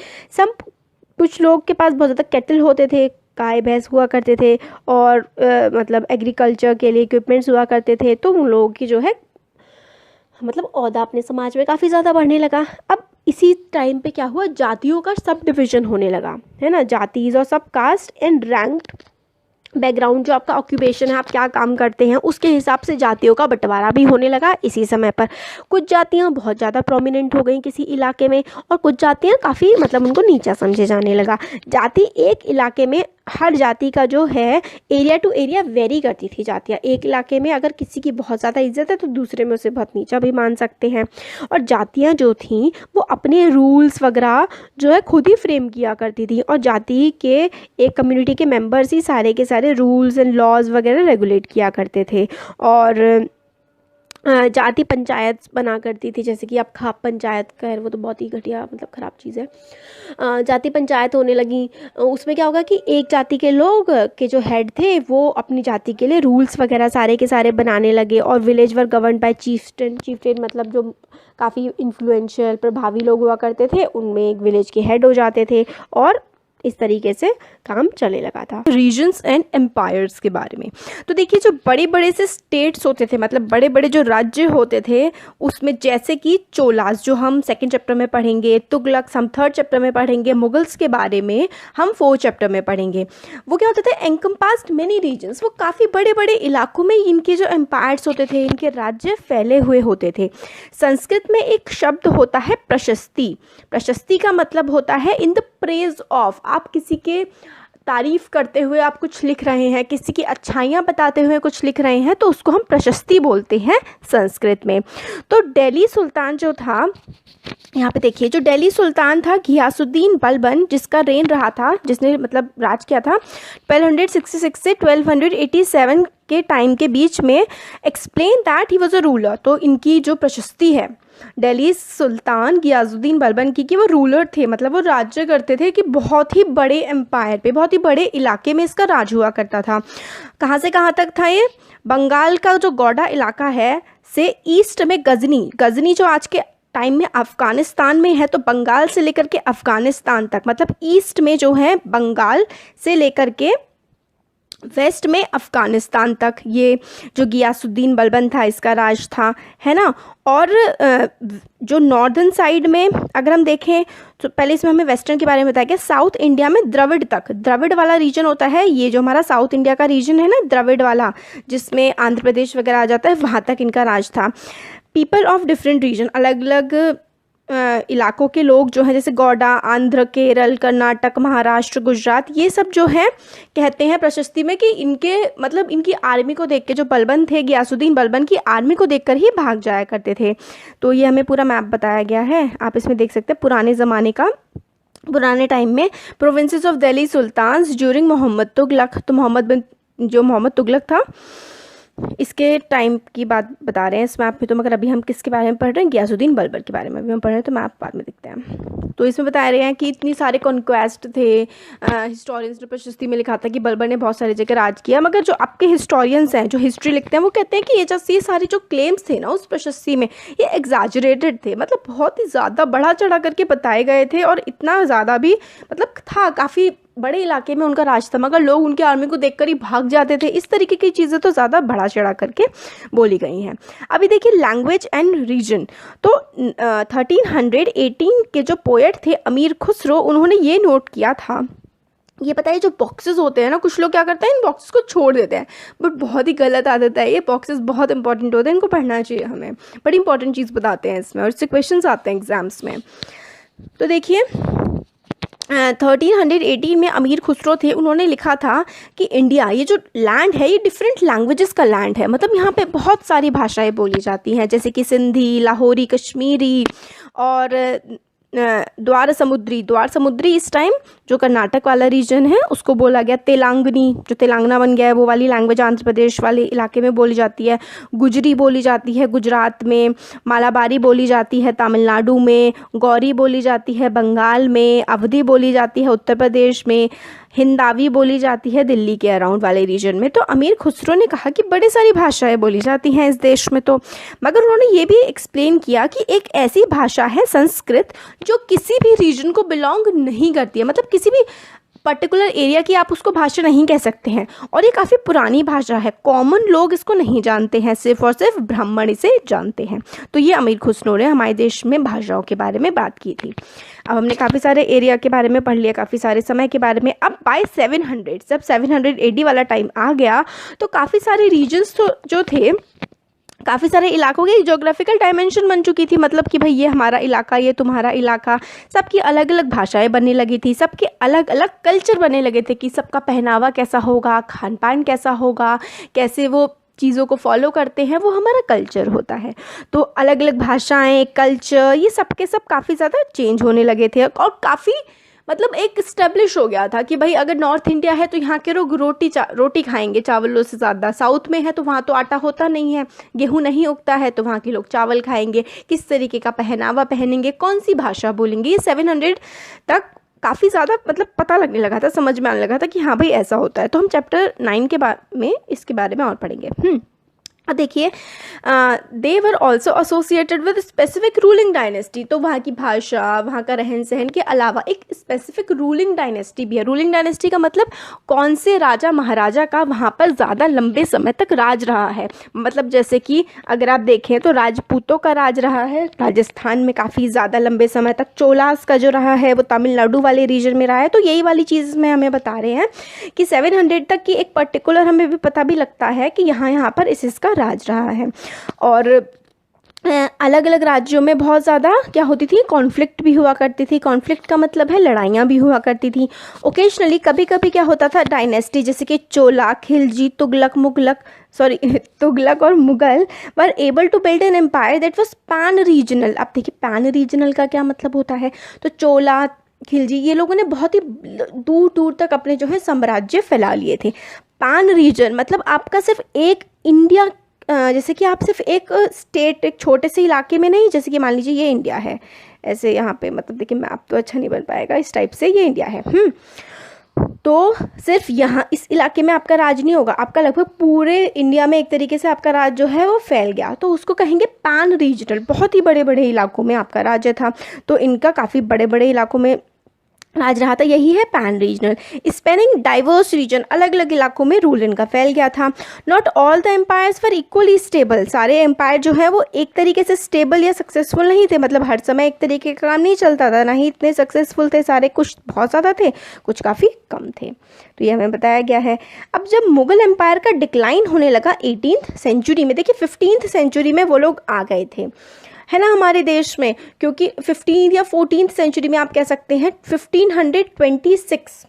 कुछ लोग के पास बहुत ज़्यादा कैटल होते थे, गाय भैंस हुआ करते थे, और मतलब एग्रीकल्चर के लिए इक्विपमेंट्स हुआ करते थे, तो उन लोगों की जो है मतलब ओहदा अपने समाज में काफ़ी ज़्यादा बढ़ने लगा। अब इसी टाइम पे क्या हुआ, जातियों का सब डिविज़न होने लगा, है ना। जातीज और सब कास्ट एंड रैंक्ड बैकग्राउंड, जो आपका ऑक्यूपेशन है, आप क्या काम करते हैं, उसके हिसाब से जातियों का बंटवारा भी होने लगा इसी समय पर। कुछ जातियां बहुत ज़्यादा प्रोमिनेंट हो गई किसी इलाके में, और कुछ जातियां काफ़ी मतलब उनको नीचा समझे जाने लगा। जाति एक इलाके में, हर जाति का जो है एरिया टू एरिया वेरी करती थी जातियाँ। एक इलाके में अगर किसी की बहुत ज़्यादा इज्जत है तो दूसरे में उसे बहुत नीचा भी मान सकते हैं। और जातियाँ जो थीं वो अपने रूल्स वगैरह जो है खुद ही फ्रेम किया करती थी, और जाति के एक कम्युनिटी के मेंबर्स ही सारे के सारे रूल्स एंड लॉज वगैरह रेगुलेट किया करते थे। और जाति पंचायत बना करती थी, जैसे कि आप खाप पंचायत खैर वो तो बहुत ही घटिया मतलब ख़राब चीज़ है। जाति पंचायत होने लगी, उसमें क्या होगा कि एक जाति के लोग के जो हेड थे वो अपनी जाति के लिए रूल्स वगैरह सारे के सारे बनाने लगे। और विलेज वर गवर्न बाय चीफ्टेन मतलब जो काफ़ी इन्फ्लुएंशियल प्रभावी लोग हुआ करते थे, उनमें एक विलेज के हेड हो जाते थे, और इस तरीके से काम चलने लगा था। रीजन्स एंड एम्पायर्स के बारे में तो देखिए, जो बड़े बड़े से स्टेट्स होते थे, मतलब बड़े बड़े जो राज्य होते थे, उसमें जैसे कि चोलास जो हम सेकंड चैप्टर में पढ़ेंगे, तुगलक हम थर्ड चैप्टर में पढ़ेंगे, मुगल्स के बारे में हम फोर्थ चैप्टर में पढ़ेंगे। वो क्या होते थे, एनकम्पास्ड मेनी रीजन्स, वो काफ़ी बड़े बड़े इलाकों में इनके जो एम्पायर्स होते थे, इनके राज्य फैले हुए होते थे। संस्कृत में एक शब्द होता है प्रशस्ति। प्रशस्ति का मतलब होता है इन द प्रेज ऑफ, आप किसी के तारीफ करते हुए आप कुछ लिख रहे हैं, किसी की अच्छाइयाँ बताते हुए कुछ लिख रहे हैं, तो उसको हम प्रशस्ति बोलते हैं संस्कृत में। तो दिल्ली सुल्तान जो था, यहाँ पे देखिए, जो दिल्ली सुल्तान था घियासुद्दीन बलबन, जिसका रेन रहा था, जिसने मतलब राज किया था 1266 से 1287 के टाइम के बीच में, explain that he was a ruler. तो इनकी जो प्रशस्ति है दिल्ली सुल्तान गियासुद्दीन बलबन की, कि वो रूलर थे, मतलब वो राज्य करते थे कि बहुत ही बड़े एम्पायर पे, बहुत ही बड़े इलाके में इसका राज हुआ करता था। कहाँ से कहाँ तक था ये, बंगाल का जो गौडा इलाका है से ईस्ट में गजनी जो आज के टाइम में अफ़गानिस्तान में है, तो बंगाल से लेकर के अफ़गानिस्तान तक, मतलब ईस्ट में जो है बंगाल से लेकर के वेस्ट में अफ़गानिस्तान तक ये जो गियासुद्दीन बलबन था इसका राज था, है ना। और जो नॉर्दर्न साइड में अगर हम देखें तो पहले इसमें हमें वेस्टर्न के बारे में बताया गया। साउथ इंडिया में द्रविड़ तक, द्रविड़ वाला रीजन होता है ये जो हमारा साउथ इंडिया का रीजन है ना, द्रविड़ वाला, जिसमें आंध्र प्रदेश वगैरह आ जाता है, वहाँ तक इनका राज था। पीपल ऑफ डिफरेंट रीजन, अलग अलग इलाकों के लोग जो हैं, जैसे गौड़ा, आंध्र, केरल, कर्नाटक, महाराष्ट्र, गुजरात, ये सब जो है कहते हैं प्रशस्ति में कि इनके मतलब इनकी आर्मी को देख के, जो बलबन थे गियासुद्दीन बलबन की आर्मी को देखकर ही भाग जाया करते थे। तो ये हमें पूरा मैप बताया गया है, आप इसमें देख सकते हैं पुराने ज़माने का, पुराने टाइम में provinces of Delhi sultans during Mohammad Tughlaq. तो मोहम्मद तुगलक था, इसके टाइम की बात बता रहे हैं इस मैप में। तो मगर अभी हम किसके बारे में पढ़ रहे हैं, गियासुद्दीन बलबन के बारे में अभी हम पढ़ रहे हैं, तो मैप बाद में देखते हैं। तो इसमें बता रहे हैं कि इतनी सारे कॉन्क्वेस्ट थे, हिस्टोरियंस ने प्रशस्ति में लिखा था कि बलबन ने बहुत सारी जगह राज किया, मगर जो आपके हिस्टोरियंस हैं, जो हिस्ट्री लिखते हैं, वो कहते हैं कि ये सारे जो क्लेम्स थे ना उस प्रशस्ति में, ये एग्जैजरेटेड थे, मतलब बहुत ही ज़्यादा बढ़ा चढ़ा करके बताए गए थे, और इतना ज़्यादा भी मतलब था, काफ़ी बड़े इलाके में उनका राज था, मगर लोग उनकी आर्मी को देखकर ही भाग जाते थे। इस तरीके की चीज़ें तो ज़्यादा बढ़ा चढ़ा करके बोली गई हैं। अभी देखिए लैंग्वेज एंड रीजन। तो 1318 के जो पोएट थे अमीर खुसरो, उन्होंने ये नोट किया था, ये पता है जो बॉक्सेस होते हैं ना, कुछ लोग क्या करते हैं इन बॉक्सेस को छोड़ देते हैं, बट बहुत ही गलत आदत है। ये बॉक्सेस बहुत इंपॉर्टेंट होते हैं, इनको पढ़ना चाहिए हमें, बड़ी इंपॉर्टेंट चीज़ बताते हैं इसमें, और इससे क्वेश्चन आते हैं एग्जाम्स में। तो देखिए 1318 में अमीर खुसरो थे, उन्होंने लिखा था कि इंडिया, ये जो लैंड है, ये डिफरेंट लैंग्वेजेस का लैंड है, मतलब यहाँ पे बहुत सारी भाषाएं बोली जाती हैं, जैसे कि सिंधी, लाहौरी, कश्मीरी और द्वार समुद्री इस टाइम जो कर्नाटक वाला रीजन है उसको बोला गया। तेलंगानी, जो तेलंगाना बन गया है, वो वाली लैंग्वेज आंध्र प्रदेश वाले इलाके में बोली जाती है। गुजरी बोली जाती है गुजरात में, मालाबारी बोली जाती है तमिलनाडु में, गौरी बोली जाती है बंगाल में, अवधी बोली जाती है उत्तर प्रदेश में, हिंदावी बोली जाती है दिल्ली के अराउंड वाले रीजन में। तो अमीर खुसरो ने कहा कि बड़ी सारी भाषाएं बोली जाती हैं इस देश में, तो मगर उन्होंने ये भी एक्सप्लेन किया कि एक ऐसी भाषा है संस्कृत जो किसी भी रीजन को बिलोंग नहीं करती है, मतलब किसी भी पर्टिकुलर एरिया की आप उसको भाषा नहीं कह सकते हैं, और ये काफ़ी पुरानी भाषा है, कॉमन लोग इसको नहीं जानते हैं, सिर्फ और सिर्फ ब्राह्मण इसे जानते हैं। तो ये अमीर खुसरो ने हमारे देश में भाषाओं के बारे में बात की थी। अब हमने काफ़ी सारे एरिया के बारे में पढ़ लिया, काफ़ी सारे समय के बारे में। अब बाय 700 जब 700 AD वाला टाइम आ गया, तो काफ़ी सारे रीजन्स तो जो थे, काफ़ी सारे इलाकों की जोग्राफिकल डायमेंशन बन चुकी थी, मतलब कि भाई ये हमारा इलाका, ये तुम्हारा इलाका, सबकी अलग अलग भाषाएं बनने लगी थी, सबके अलग अलग कल्चर बनने लगे थे कि सबका पहनावा कैसा होगा, खान पान कैसा होगा, कैसे वो चीज़ों को फॉलो करते हैं, वो हमारा कल्चर होता है। तो अलग अलग भाषाएं, कल्चर, ये सब के सब काफ़ी ज़्यादा चेंज होने लगे थे, और काफ़ी मतलब एक इस्टेब्लिश हो गया था कि भाई अगर नॉर्थ इंडिया है तो यहाँ के लोग रोटी खाएंगे चावलों से ज़्यादा, साउथ में है तो वहाँ तो आटा होता नहीं है, गेहूँ नहीं उगता है, तो वहाँ के लोग चावल खाएंगे, किस तरीके का पहनावा पहनेंगे, कौन सी भाषा बोलेंगे, ये 700 तक काफ़ी ज़्यादा मतलब पता लगने लगा था, समझ में आने लगा था कि हाँ भाई ऐसा होता है। तो हम चैप्टर 9 के बारे में इसके बारे में और पढ़ेंगे। अब देखिए they were also associated with specific ruling dynasty. तो वहाँ की भाषा, वहाँ का रहन सहन के अलावा एक स्पेसिफिक रूलिंग डायनेस्टी भी है। रूलिंग डायनेस्टी का मतलब कौन से राजा महाराजा का वहाँ पर ज़्यादा लंबे समय तक राज रहा है, मतलब जैसे कि अगर आप देखें तो राजपूतों का राज रहा है राजस्थान में काफ़ी ज़्यादा लंबे समय तक, चोलास का जो रहा है वो तमिलनाडु वाले रीजन में रहा है। तो यही वाली चीज़ में हमें बता रहे हैं कि 700 तक की एक पर्टिकुलर हमें भी पता भी लगता है कि यहाँ पर इसका राज रहा है। और अलग अलग राज्यों में बहुत ज़्यादा क्या होती थी, कॉन्फ्लिक्ट भी हुआ करती थी। कॉन्फ्लिक्ट का मतलब है लड़ाइयाँ भी हुआ करती थी। ओकेजनली कभी कभी क्या होता था, डायनेस्टी जैसे कि चोला, खिलजी, तुगलक और Mughal were able to build an empire that was pan regional. अब देखिए पैन रीजनल का क्या मतलब होता है, तो चोला, खिलजी, ये लोगों ने बहुत ही दूर दूर तक अपने जो है साम्राज्य फैला लिए थे। पैन रीजन मतलब आपका सिर्फ एक इंडिया, जैसे कि आप सिर्फ एक स्टेट, एक छोटे से इलाके में नहीं, जैसे कि मान लीजिए ये इंडिया है, ऐसे यहाँ पे मतलब देखिए मैप तो अच्छा नहीं बन पाएगा, इस टाइप से ये इंडिया है। तो सिर्फ यहाँ इस इलाके में आपका राज नहीं होगा, आपका लगभग पूरे इंडिया में एक तरीके से आपका राज जो है वो फैल गया, तो उसको कहेंगे पैन रीजनल। बहुत ही बड़े बड़े इलाकों में आपका राज्य था, तो इनका काफ़ी बड़े बड़े इलाकों में राज रहा था, यही है pan regional, spanning diverse region, अलग अलग इलाकों में रूल इनका फैल गया था। Not all the empires were equally stable, सारे एम्पायर जो है वो एक तरीके से स्टेबल या सक्सेसफुल नहीं थे, मतलब हर समय एक तरीके का काम नहीं चलता था, ना ही इतने सक्सेसफुल थे सारे, कुछ बहुत ज़्यादा थे, कुछ काफ़ी कम थे। तो ये हमें बताया गया है। अब जब मुगल एम्पायर का डिक्लाइन होने लगा 18th सेंचुरी में, देखिए 15th सेंचुरी में वो लोग आ गए थे, है ना, हमारे देश में, क्योंकि 15 या 14th सेंचुरी में आप कह सकते हैं 1526,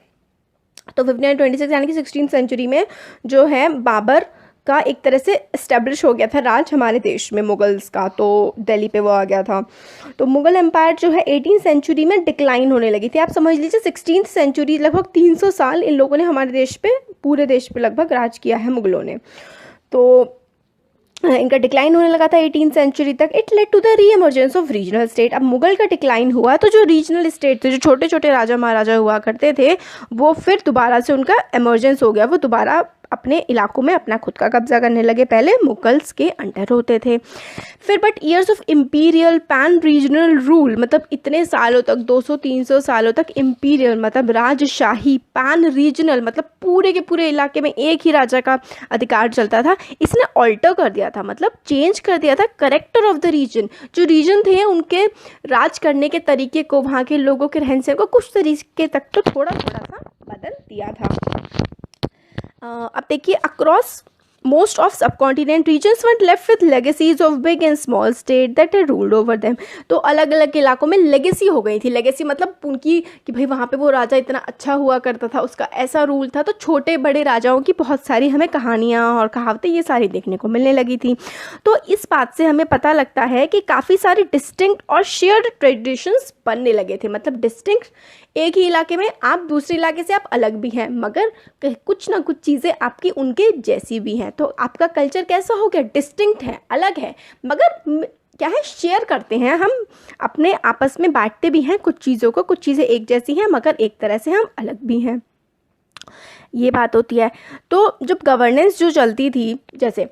तो 1526 यानी कि 16th सेंचुरी में जो है बाबर का एक तरह से इस्टेब्लिश हो गया था राज हमारे देश में मुगल्स का, तो दिल्ली पे वो आ गया था। तो मुगल एम्पायर जो है 18th सेंचुरी में डिक्लाइन होने लगी थी। आप समझ लीजिए 16th सेंचुरी, लगभग 300 साल इन लोगों ने हमारे देश पे, पूरे देश पे लगभग राज किया है मुगलों ने। तो इनका डिक्लाइन होने लगा था 18th सेंचुरी तक। इट लेड टू द री एमर्जेंस ऑफ रीजनल स्टेट। अब मुगल का डिक्लाइन हुआ तो जो रीजनल स्टेट थे, जो छोटे छोटे राजा महाराजा हुआ करते थे, वो फिर दोबारा से उनका एमर्जेंस हो गया, वो दोबारा अपने इलाकों में अपना खुद का कब्जा करने लगे। पहले मुगल्स के अंडर होते थे फिर, but years of imperial pan regional rule, मतलब इतने सालों तक, 200-300 सालों तक इम्पीरियल मतलब राजशाही, पैन रीजनल मतलब पूरे के पूरे इलाके में एक ही राजा का अधिकार चलता था, इसने ऑल्टर कर दिया था, मतलब चेंज कर दिया था करेक्टर ऑफ द रीजन। जो रीजन थे उनके राज करने के तरीके को, वहाँ के लोगों के रहन सहन को कुछ तरीके तक तो थोड़ा थोड़ा सा बदल दिया था। अब देखिए, across most of subcontinent regions were left with legacies of big and small state that had ruled over them। तो अलग अलग इलाकों में लेगेसी हो गई थी। लेगेसी मतलब उनकी कि भाई वहाँ पे वो राजा इतना अच्छा हुआ करता था, उसका ऐसा रूल था, तो छोटे बड़े राजाओं की बहुत सारी हमें कहानियाँ और कहावतें ये सारी देखने को मिलने लगी थी। तो इस बात से हमें पता लगता है कि काफ़ी सारे डिस्टिंक्ट और शेयर्ड ट्रेडिशंस बनने लगे थे। मतलब डिस्टिंक्ट, एक ही इलाके में आप दूसरे इलाके से आप अलग भी हैं, मगर कुछ ना कुछ चीज़ें आपकी उनके जैसी भी हैं। तो आपका कल्चर कैसा हो गया, डिस्टिंक्ट है, अलग है, मगर क्या है, शेयर करते हैं, हम अपने आपस में बांटते भी हैं कुछ चीज़ों को, कुछ चीज़ें एक जैसी हैं मगर एक तरह से हम अलग भी हैं, ये बात होती है। तो जब गवर्नेंस जो चलती थी, जैसे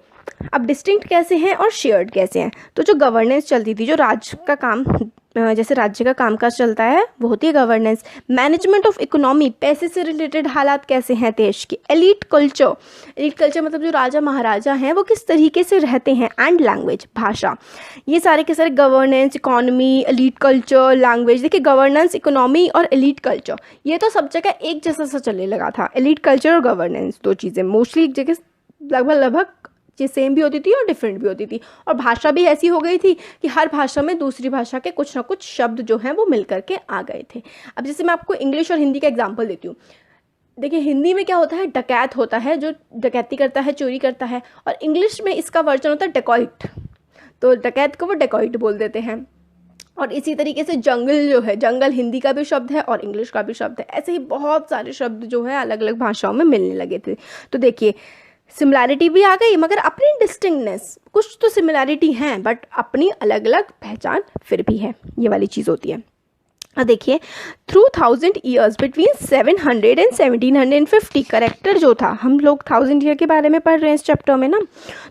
अब डिस्टिंक्ट कैसे हैं और शेयर्ड कैसे हैं, तो जो गवर्नेंस चलती थी, जो राज्य का काम, जैसे राज्य का कामकाज चलता है, वो होती है गवर्नेंस। मैनेजमेंट ऑफ इकोनॉमी, पैसे से रिलेटेड हालात कैसे हैं देश की। एलीट कल्चर, एलीट कल्चर मतलब जो राजा महाराजा हैं वो किस तरीके से रहते हैं। एंड लैंग्वेज, भाषा, ये सारे के सारे governance, economy, elite culture, language. देखिए गवर्नेंस, इकोनॉमी और एलीट कल्चर ये तो सब जगह एक जैसा सा चलने लगा था। एलीट कल्चर और गवर्नेंस दो चीज़ें मोस्टली एक जगह लगभग चीज़ सेम भी होती थी और डिफरेंट भी होती थी। और भाषा भी ऐसी हो गई थी कि हर भाषा में दूसरी भाषा के कुछ ना कुछ शब्द जो हैं वो मिल करके आ गए थे। अब जैसे मैं आपको इंग्लिश और हिंदी का एग्जांपल देती हूँ। देखिए हिंदी में क्या होता है, डकैत होता है, जो डकैती करता है, चोरी करता है, और इंग्लिश में इसका वर्जन होता है डेकॉइट, तो डकैत को वो डेकॉइट बोल देते हैं। और इसी तरीके से जंगल जो है, जंगल हिंदी का भी शब्द है और इंग्लिश का भी शब्द है। ऐसे ही बहुत सारे शब्द जो है अलग अलग भाषाओं में मिलने लगे थे। तो देखिए सिमिलैरिटी भी आ गई मगर अपनी डिस्टिंक्टनेस, कुछ तो सिमिलैरिटी हैं बट अपनी अलग अलग पहचान फिर भी है, ये वाली चीज़ होती है। अब देखिए through 1000 years between 700 and 1750, character जो था, हम लोग 1000 ईयर के बारे में पढ़ रहे हैं इस चैप्टर में ना,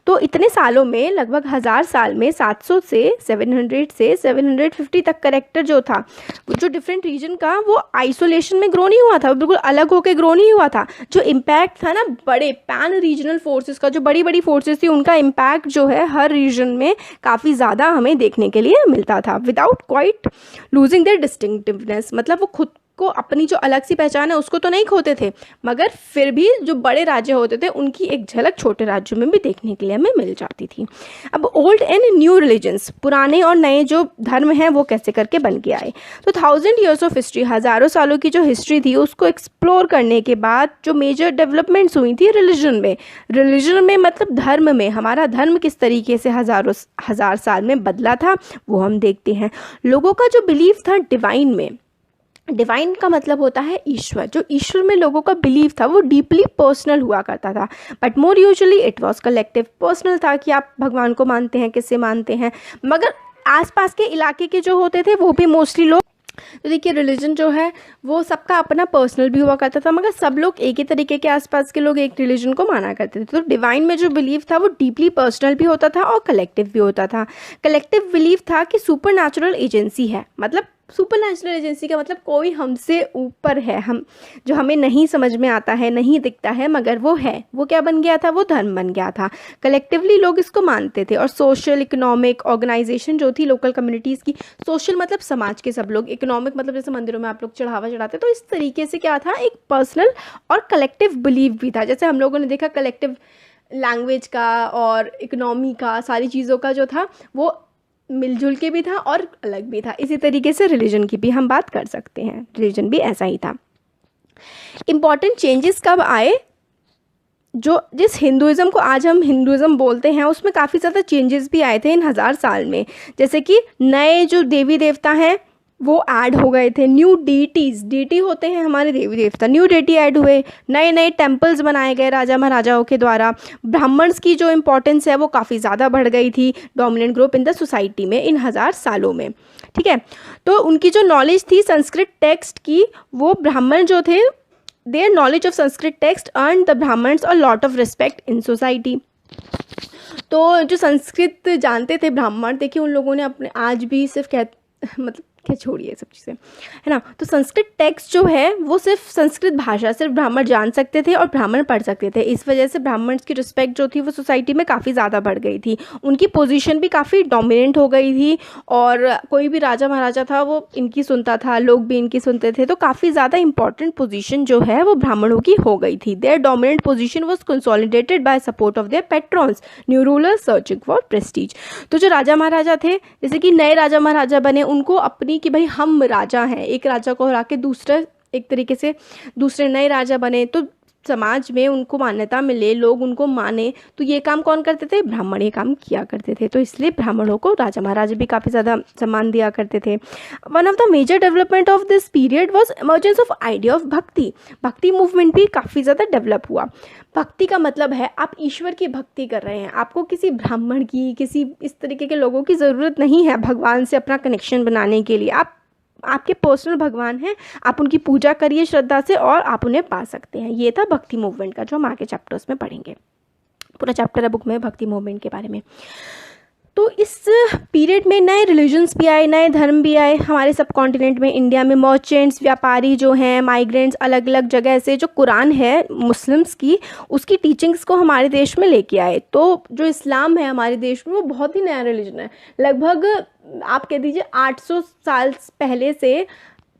तो इतने सालों में लगभग 1000 साल में 700 से 700 से 750 तक करेक्टर जो था, जो डिफरेंट रीजन का, वो आइसोलेशन में ग्रो नहीं हुआ था, बिल्कुल अलग होकर ग्रो नहीं हुआ था। जो इम्पैक्ट था ना बड़े पैन रीजनल फोर्सेस का, जो बड़ी बड़ी फोर्सेस थी, उनका इम्पैक्ट जो है हर रीजन में काफ़ी ज़्यादा हमें देखने के लिए मिलता था, without quite losing their distinctiveness. मतलब वो खुद को अपनी जो अलग सी पहचान है उसको तो नहीं खोते थे, मगर फिर भी जो बड़े राज्य होते थे उनकी एक झलक छोटे राज्यों में भी देखने के लिए हमें मिल जाती थी। अब ओल्ड एंड न्यू रिलीजन्स, पुराने और नए जो धर्म हैं वो कैसे करके बन के आए। तो 1000 ईयर्स ऑफ हिस्ट्री, हज़ारों सालों की जो हिस्ट्री थी उसको एक्सप्लोर करने के बाद जो मेजर डेवलपमेंट्स हुई थी रिलीजन में मतलब धर्म में, हमारा धर्म किस तरीके से हजार साल में बदला था वो हम देखते हैं। लोगों का जो बिलीफ था डिवाइन में, डिवाइन का मतलब होता है ईश्वर, जो ईश्वर में लोगों का बिलीव था वो डीपली पर्सनल हुआ करता था, but more usually it was collective. Personal था कि आप भगवान को मानते हैं, किससे मानते हैं, मगर आसपास के इलाके के जो होते थे वो भी मोस्टली लोग, तो देखिए रिलीजन जो है वो सबका अपना पर्सनल भी हुआ करता था, मगर सब लोग एक ही तरीके के आसपास के लोग एक रिलीजन को माना करते थे। तो डिवाइन में जो बिलीव था वो डीपली पर्सनल भी होता था और कलेक्टिव भी होता था। कलेक्टिव बिलीव था कि सुपर नेचुरल एजेंसी है, मतलब सुपर नेचुरल एजेंसी का मतलब कोई हमसे ऊपर है, हम जो हमें नहीं समझ में आता है, नहीं दिखता है, मगर वो है। वो क्या बन गया था? वो धर्म बन गया था। कलेक्टिवली लोग इसको मानते थे। और सोशल इकोनॉमिक ऑर्गेनाइजेशन जो थी लोकल कम्युनिटीज़ की, सोशल मतलब समाज के सब लोग, इकोनॉमिक मतलब जैसे मंदिरों में आप लोग चढ़ावा चढ़ाते, तो इस तरीके से क्या था, एक पर्सनल और कलेक्टिव बिलीव भी था। जैसे हम लोगों ने देखा कलेक्टिव लैंग्वेज का और इकोनॉमी का, सारी चीज़ों का जो था वो मिलजुल के भी था और अलग भी था। इसी तरीके से रिलीजन की भी हम बात कर सकते हैं, रिलीजन भी ऐसा ही था। इम्पॉर्टेंट चेंजेस कब आए? जो जिस हिंदुज़म को आज हम हिंदुज़म बोलते हैं उसमें काफ़ी ज़्यादा चेंजेस भी आए थे इन 1000 साल में। जैसे कि नए जो देवी देवता हैं वो ऐड हो गए थे। न्यू डीटीज़, डीटी होते हैं हमारे देवी देवता, न्यू डीटी ऐड हुए। नए नए टेम्पल्स बनाए गए राजा महाराजाओं के द्वारा। ब्राह्मण्स की जो इम्पोर्टेंस है वो काफ़ी ज़्यादा बढ़ गई थी, dominant group in the society में इन 1000 सालों में। ठीक है, तो उनकी जो नॉलेज थी संस्कृत टेक्स्ट की, वो ब्राह्मण जो थे, their knowledge of Sanskrit text earn the Brahmins a lot of respect in society. तो जो संस्कृत जानते थे ब्राह्मण, देखिए उन लोगों ने अपने आज भी सिर्फ मतलब क्या छोड़िए सब चीज़ें, है ना। तो संस्कृत टेक्स्ट जो है वो सिर्फ संस्कृत भाषा सिर्फ ब्राह्मण जान सकते थे और ब्राह्मण पढ़ सकते थे। इस वजह से ब्राह्मण की रिस्पेक्ट जो थी वो सोसाइटी में काफ़ी ज़्यादा बढ़ गई थी। उनकी पोजीशन भी काफ़ी डोमिनेंट हो गई थी और कोई भी राजा महाराजा था वो इनकी सुनता था, लोग भी इनकी सुनते थे। तो काफ़ी ज़्यादा इंपॉर्टेंट पोजीशन जो है वो ब्राह्मणों की हो गई थी। Their dominant position was consolidated by support of their patrons, new rulers searching for prestige. तो जो राजा महाराजा थे, जैसे कि नए राजा महाराजा बने, उनको अपनी कि भाई हम राजा हैं, एक राजा को हरा के दूसरा एक तरीके से दूसरे नए राजा बने, तो समाज में उनको मान्यता मिले, लोग उनको माने, तो ये काम कौन करते थे? ब्राह्मण ये काम किया करते थे। तो इसलिए ब्राह्मणों को राजा महाराजा भी काफ़ी ज़्यादा सम्मान दिया करते थे। One of the major development of this period was emergence of idea of bhakti. Bhakti movement भी काफ़ी ज़्यादा डेवलप हुआ। भक्ति का मतलब है आप ईश्वर की भक्ति कर रहे हैं, आपको किसी ब्राह्मण की, किसी इस तरीके के लोगों की ज़रूरत नहीं है भगवान से अपना कनेक्शन बनाने के लिए। आपके पर्सनल भगवान हैं, आप उनकी पूजा करिए श्रद्धा से और आप उन्हें पा सकते हैं। ये था भक्ति मूवमेंट का, जो हम आगे चैप्टर्स में पढ़ेंगे। पूरा चैप्टर है बुक में भक्ति मूवमेंट के बारे में। तो इस पीरियड में नए रिलीजन्स भी आए, नए धर्म भी आए हमारे सब कॉन्टिनेंट में। इंडिया में मर्चेंट्स, व्यापारी जो हैं, माइग्रेंट्स, अलग अलग जगह से जो कुरान है मुस्लिम्स की, उसकी टीचिंग्स को हमारे देश में लेके आए। तो जो इस्लाम है हमारे देश में वो बहुत ही नया रिलीजन है। लगभग आप कह दीजिए 800 साल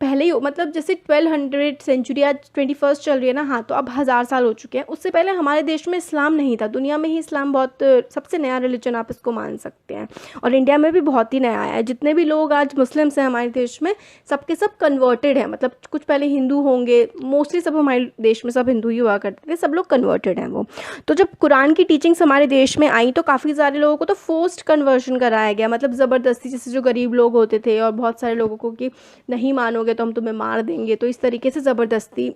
पहले ही, मतलब जैसे 1200 सेंचुरी आज 21st चल रही है ना, हाँ, तो अब 1000 साल हो चुके हैं। उससे पहले हमारे देश में इस्लाम नहीं था। दुनिया में ही इस्लाम बहुत सबसे नया रिलीजन आप इसको मान सकते हैं, और इंडिया में भी बहुत ही नया आया है। जितने भी लोग आज मुस्लिम्स हैं हमारे देश में, सबके सब कन्वर्टेड हैं। मतलब कुछ पहले हिंदू होंगे, मोस्टली सब हमारे देश में सब हिंदू ही हुआ करते थे, सब लोग कन्वर्टेड हैं वो। तो जब कुरान की टीचिंग्स हमारे देश में आई तो काफ़ी सारे लोगों को तो फोर्स्ड कन्वर्शन कराया गया, मतलब ज़बरदस्ती। जैसे जो गरीब लोग होते थे और बहुत सारे लोगों को कि नहीं मानोगे तो हम तुम्हें मार देंगे, तो इस तरीके से ज़बरदस्ती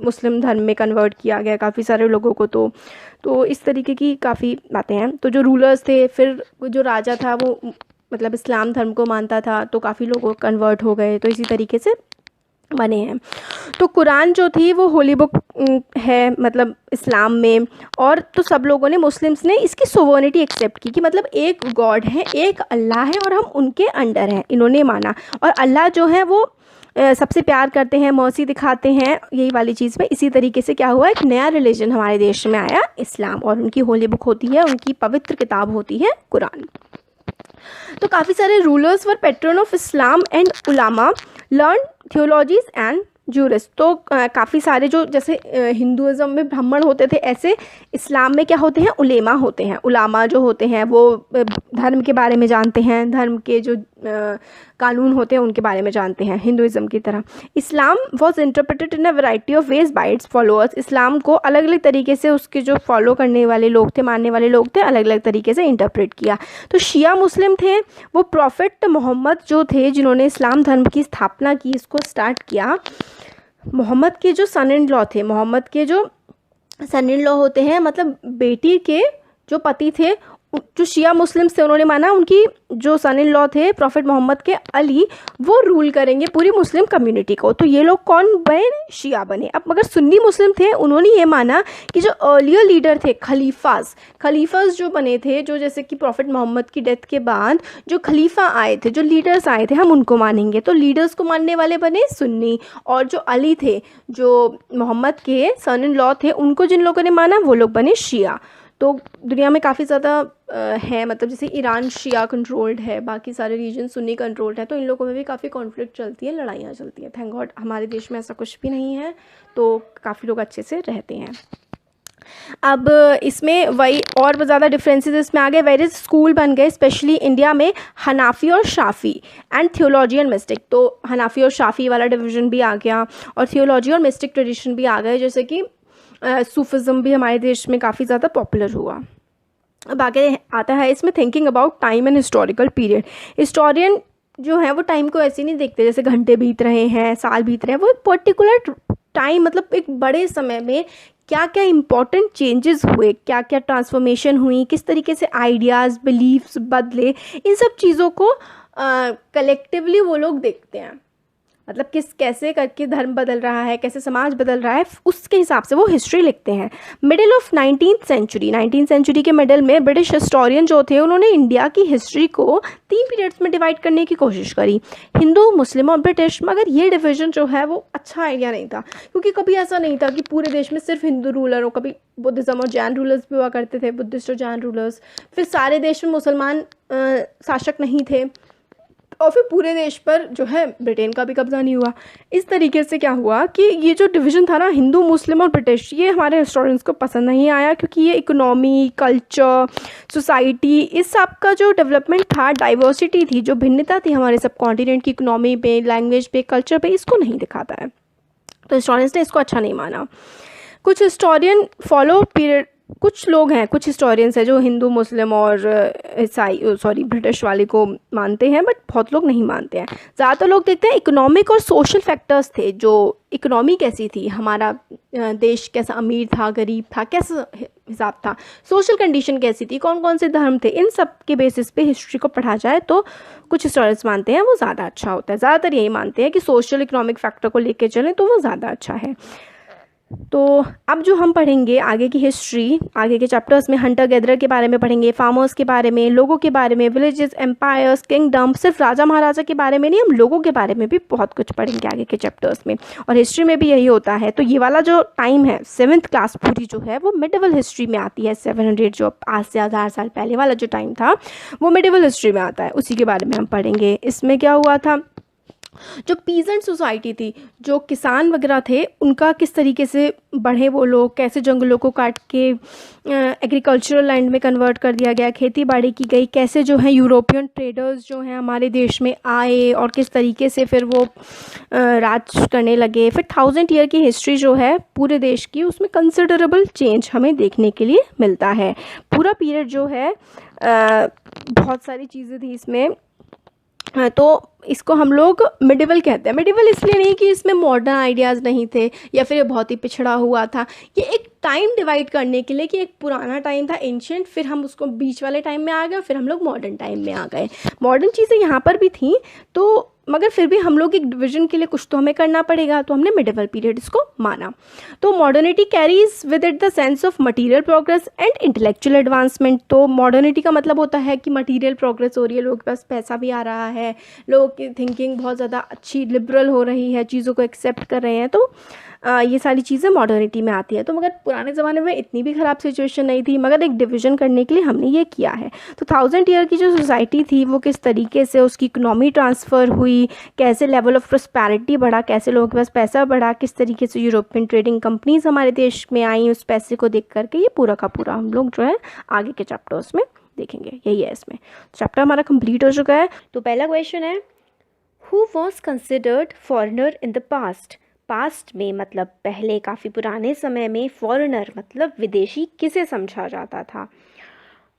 मुस्लिम धर्म में कन्वर्ट किया गया काफ़ी सारे लोगों को। तो इस तरीके की काफ़ी बातें हैं। तो जो रूलर्स थे, फिर जो राजा था वो मतलब इस्लाम धर्म को मानता था, तो काफ़ी लोग कन्वर्ट हो गए। तो इसी तरीके से बने हैं। तो कुरान जो थी वो होली बुक है मतलब इस्लाम में, और तो सब लोगों ने, मुस्लिम्स ने इसकी सोवर्निटी एक्सेप्ट की कि मतलब एक गॉड है, एक अल्लाह है और हम उनके अंडर हैं, इन्होंने माना। और अल्लाह जो है वो सबसे प्यार करते हैं, मर्सी दिखाते हैं, यही वाली चीज़ में। इसी तरीके से क्या हुआ, एक नया रिलीजन हमारे देश में आया, इस्लाम, और उनकी होली बुक होती है, उनकी पवित्र किताब होती है कुरान। तो काफ़ी सारे rulers were patron of Islam and ulama learn theologies and jurist. तो काफ़ी सारे जो जैसे हिंदुज़म में ब्राह्मण होते थे, ऐसे इस्लाम में क्या होते हैं, उलेमा होते हैं। उलामा जो होते हैं वो धर्म के बारे में जानते हैं, धर्म के जो कानून होते हैं उनके बारे में जानते हैं, हिंदुज़म की तरह। Islam was interpreted in a variety of ways by its followers. Islam को अलग अलग तरीके से उसके जो फॉलो करने वाले लोग थे, मानने वाले लोग थे, अलग अलग तरीके से इंटरप्रेट किया। तो शिया मुस्लिम थे, वो प्रॉफिट मोहम्मद जो थे जिन्होंने इस्लाम धर्म की स्थापना की, इसको स्टार्ट किया। मोहम्मद के जो सन इन लॉ थे, मोहम्मद के जो सन इन लॉ होते हैं मतलब बेटी के जो पति थे, जो शिया मुस्लिम्स थे उन्होंने माना उनकी जो सन इन लॉ थे प्रॉफिट मोहम्मद के अली, वो रूल करेंगे पूरी मुस्लिम कम्युनिटी को। तो ये लोग कौन बने? शिया बने। अब मगर सुन्नी मुस्लिम थे, उन्होंने ये माना कि जो अर्लियर लीडर थे खलीफाज जो बने थे, जो जैसे कि प्रॉफिट मोहम्मद की डेथ के बाद जो खलीफा आए थे, जो लीडर्स आए थे, हम उनको मानेंगे। तो लीडर्स को मानने वाले बने सुन्नी, और जो अली थे, जो मोहम्मद के सन इन लॉ थे, उनको जिन लोगों ने माना वो लोग बने शिया। तो दुनिया में काफ़ी ज़्यादा है, मतलब जैसे ईरान शिया कंट्रोल्ड है, बाकी सारे रीजन सुन्नी कंट्रोल्ड है, तो इन लोगों में भी काफ़ी कॉन्फ्लिक्ट चलती है, लड़ाइयाँ चलती हैं। थैंक गॉड हमारे देश में ऐसा कुछ भी नहीं है, तो काफ़ी लोग अच्छे से रहते हैं। अब इसमें वही और ज़्यादा डिफरेंसेस इसमें आ गए, वेरियस स्कूल बन गए स्पेशली इंडिया में, हनाफी और शाफ़ी एंड थियोलॉजी एंड मिस्टिक। तो हनाफी और शाफ़ी वाला डिवीजन भी आ गया, और थियोलॉजी और मिस्टिक ट्रेडिशन भी आ गए, जैसे कि सूफिज़म भी हमारे देश में काफ़ी ज़्यादा पॉपुलर हुआ। अब आगे आता है इसमें thinking about time and historical period. Historian जो है वो टाइम को ऐसे नहीं देखते जैसे घंटे बीत रहे हैं, साल बीत रहे हैं, वो एक पर्टिकुलर टाइम, मतलब एक बड़े समय में क्या क्या इंपॉर्टेंट चेंजेस हुए, क्या क्या ट्रांसफॉर्मेशन हुई, किस तरीके से आइडियाज़ बिलीव्स बदले, इन सब चीज़ों को कलेक्टिवली वो लोग देखते हैं। मतलब कैसे करके धर्म बदल रहा है, कैसे समाज बदल रहा है, उसके हिसाब से वो हिस्ट्री लिखते हैं। मिडिल ऑफ 19th सेंचुरी के मिडिल में ब्रिटिश हिस्टोरियन जो थे उन्होंने इंडिया की हिस्ट्री को 3 पीरियड्स में डिवाइड करने की कोशिश करी, हिंदू, मुस्लिम और ब्रिटिश। मगर ये डिवीजन जो है वो अच्छा आइडिया नहीं था, क्योंकि कभी ऐसा नहीं था कि पूरे देश में सिर्फ हिंदू रूलर हो, कभी बुद्धिज़्म और जैन रूलर्स भी हुआ करते थे, बुद्धिस्ट और जैन रूलर्स। फिर सारे देश में मुसलमान शासक नहीं थे, और फिर पूरे देश पर जो है ब्रिटेन का भी कब्जा नहीं हुआ। इस तरीके से क्या हुआ कि ये जो डिवीज़न था ना, हिंदू, मुस्लिम और ब्रिटिश, ये हमारे हिस्टोरियंस को पसंद नहीं आया, क्योंकि ये इकोनॉमी, कल्चर, सोसाइटी, इस सब का जो डेवलपमेंट था, डाइवर्सिटी थी, जो भिन्नता थी हमारे सब कॉन्टिनेंट की इकोनॉमी पे, लैंग्वेज पे, कल्चर पे, इसको नहीं दिखाता है। तो हिस्टोरियंस ने इसको अच्छा नहीं माना। कुछ हिस्टोरियन फॉलो पीरियड, कुछ लोग हैं, कुछ हिस्टोरियंस हैं जो हिंदू, मुस्लिम और ब्रिटिश वाले को मानते हैं, बट बहुत लोग नहीं मानते हैं। ज़्यादातर लोग देखते हैं इकोनॉमिक और सोशल फैक्टर्स थे, जो इकोनॉमी कैसी थी, हमारा देश कैसा अमीर था, गरीब था, कैसा हिसाब था, सोशल कंडीशन कैसी थी, कौन कौन से धर्म थे, इन सब के बेसिस पे हिस्ट्री को पढ़ा जाए तो कुछ हिस्टोरियंस मानते हैं वो ज़्यादा अच्छा होता है। ज़्यादातर यही मानते हैं कि सोशल इकोनॉमिक फैक्टर को लेके चलें तो वो ज़्यादा अच्छा है। तो अब जो हम पढ़ेंगे आगे की हिस्ट्री, आगे के चैप्टर्स में हंटर गैदरर के बारे में पढ़ेंगे, फार्मर्स के बारे में, लोगों के बारे में, विलेजेस, एम्पायर्स, किंगडम, सिर्फ राजा महाराजा के बारे में नहीं, हम लोगों के बारे में भी बहुत कुछ पढ़ेंगे आगे के चैप्टर्स में। और हिस्ट्री में भी यही होता है। तो ये वाला जो टाइम है 7th क्लास पूरी जो है वो मिडिवल हिस्ट्री में आती है। 700 जो आज से 1000 साल पहले वाला जो टाइम था वो मिडिवल हिस्ट्री में आता है, उसी के बारे में हम पढ़ेंगे। इसमें क्या हुआ था, जो पीजेंट सोसाइटी थी, जो किसान वगैरह थे, उनका किस तरीके से बढ़े वो लोग, कैसे जंगलों को काट के एग्रीकल्चरल लैंड में कन्वर्ट कर दिया गया, खेती बाड़ी की गई, कैसे जो है यूरोपियन ट्रेडर्स जो हैं हमारे देश में आए और किस तरीके से फिर वो राज करने लगे। फिर 1000 ईयर की हिस्ट्री जो है पूरे देश की, उसमें कंसिडरेबल चेंज हमें देखने के लिए मिलता है। पूरा पीरियड जो है बहुत सारी चीज़ें थी इसमें, तो इसको हम लोग मिडिवल कहते हैं। मिडिवल इसलिए नहीं कि इसमें मॉडर्न आइडियाज़ नहीं थे या फिर ये बहुत ही पिछड़ा हुआ था, ये एक टाइम डिवाइड करने के लिए कि एक पुराना टाइम था एंशिएंट, फिर हम उसको बीच वाले टाइम में आ गए, फिर हम लोग मॉडर्न टाइम में आ गए। मॉडर्न चीज़ें यहाँ पर भी थी, तो मगर फिर भी हम लोग एक डिवीजन के लिए कुछ तो हमें करना पड़ेगा, तो हमने मिडिवल पीरियड इसको माना। तो modernity carries with it the sense of material progress and intellectual advancement. तो मॉडर्निटी का मतलब होता है कि मटेरियल प्रोग्रेस हो रही है, लोगों के पास पैसा भी आ रहा है, लोगों की थिंकिंग बहुत ज़्यादा अच्छी लिबरल हो रही है, चीज़ों को एक्सेप्ट कर रहे हैं, तो ये सारी चीज़ें मॉडर्निटी में आती है। तो मगर पुराने ज़माने में इतनी भी ख़राब सिचुएशन नहीं थी, मगर एक डिवीज़न करने के लिए हमने ये किया है। तो 1000 ईयर की जो सोसाइटी थी वो किस तरीके से उसकी इकोनॉमी ट्रांसफ़र हुई, कैसे लेवल ऑफ प्रॉस्पेरिटी बढ़ा, कैसे लोगों के पास पैसा बढ़ा, किस तरीके से यूरोपियन ट्रेडिंग कंपनीज हमारे देश में आई, उस पैसे को देख करके ये पूरा का पूरा हम लोग जो है आगे के चैप्टर्स में देखेंगे। यही है इसमें। चैप्टर हमारा कंप्लीट हो चुका है। तो पहला क्वेश्चन है, who was considered foreigner in the past. Past में मतलब पहले, काफ़ी पुराने समय में, फॉरेनर मतलब विदेशी किसे समझा जाता था।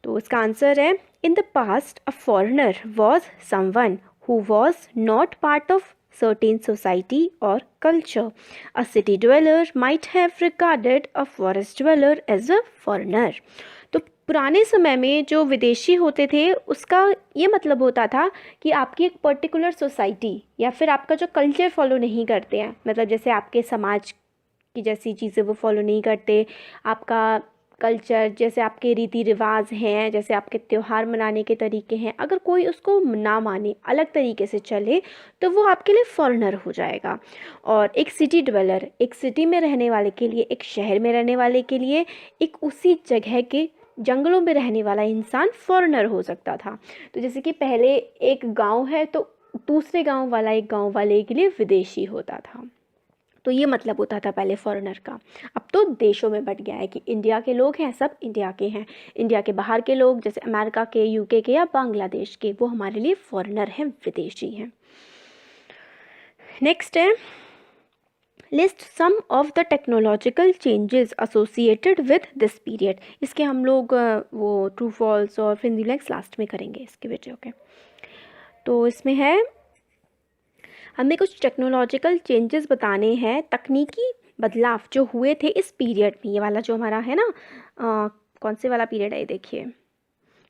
तो इसका आंसर है, in the past a foreigner was someone who was not part of certain society or culture. A city dweller might have regarded a forest dweller as a foreigner. तो पुराने समय में जो विदेशी होते थे उसका ये मतलब होता था कि आपकी एक पर्टिकुलर सोसाइटी या फिर आपका जो कल्चर फॉलो नहीं करते हैं, मतलब जैसे आपके समाज की जैसी चीज़ें वो फॉलो नहीं करते, आपका कल्चर जैसे आपके रीति रिवाज हैं, जैसे आपके त्यौहार मनाने के तरीके हैं, अगर कोई उसको ना माने, अलग तरीके से चले, तो वो आपके लिए फॉरेनर हो जाएगा। और एक सिटी ड्वेलर, एक सिटी में रहने वाले के लिए, एक शहर में रहने वाले के लिए, एक उसी जगह के जंगलों में रहने वाला इंसान फॉरेनर हो सकता था। तो जैसे कि पहले एक गांव है तो दूसरे गांव वाला एक गांव वाले के लिए विदेशी होता था। तो ये मतलब होता था पहले फॉरेनर का। अब तो देशों में बट गया है कि इंडिया के लोग हैं, सब इंडिया के हैं, इंडिया के बाहर के लोग जैसे अमेरिका के, यूके के या बांग्लादेश के, वो हमारे लिए फॉरेनर हैं, विदेशी हैं। नेक्स्ट है, list some of the technological changes associated with this period. इसके हम लोग वो ट्रू फॉल्स और हिंदी ब्लैंक्स लास्ट में करेंगे इसके वीडियो के। तो इसमें है, हमें कुछ टेक्नोलॉजिकल चेंजेस बताने हैं, तकनीकी बदलाव जो हुए थे इस पीरियड में। ये वाला जो हमारा है ना, कौन से वाला पीरियड है ये देखिए,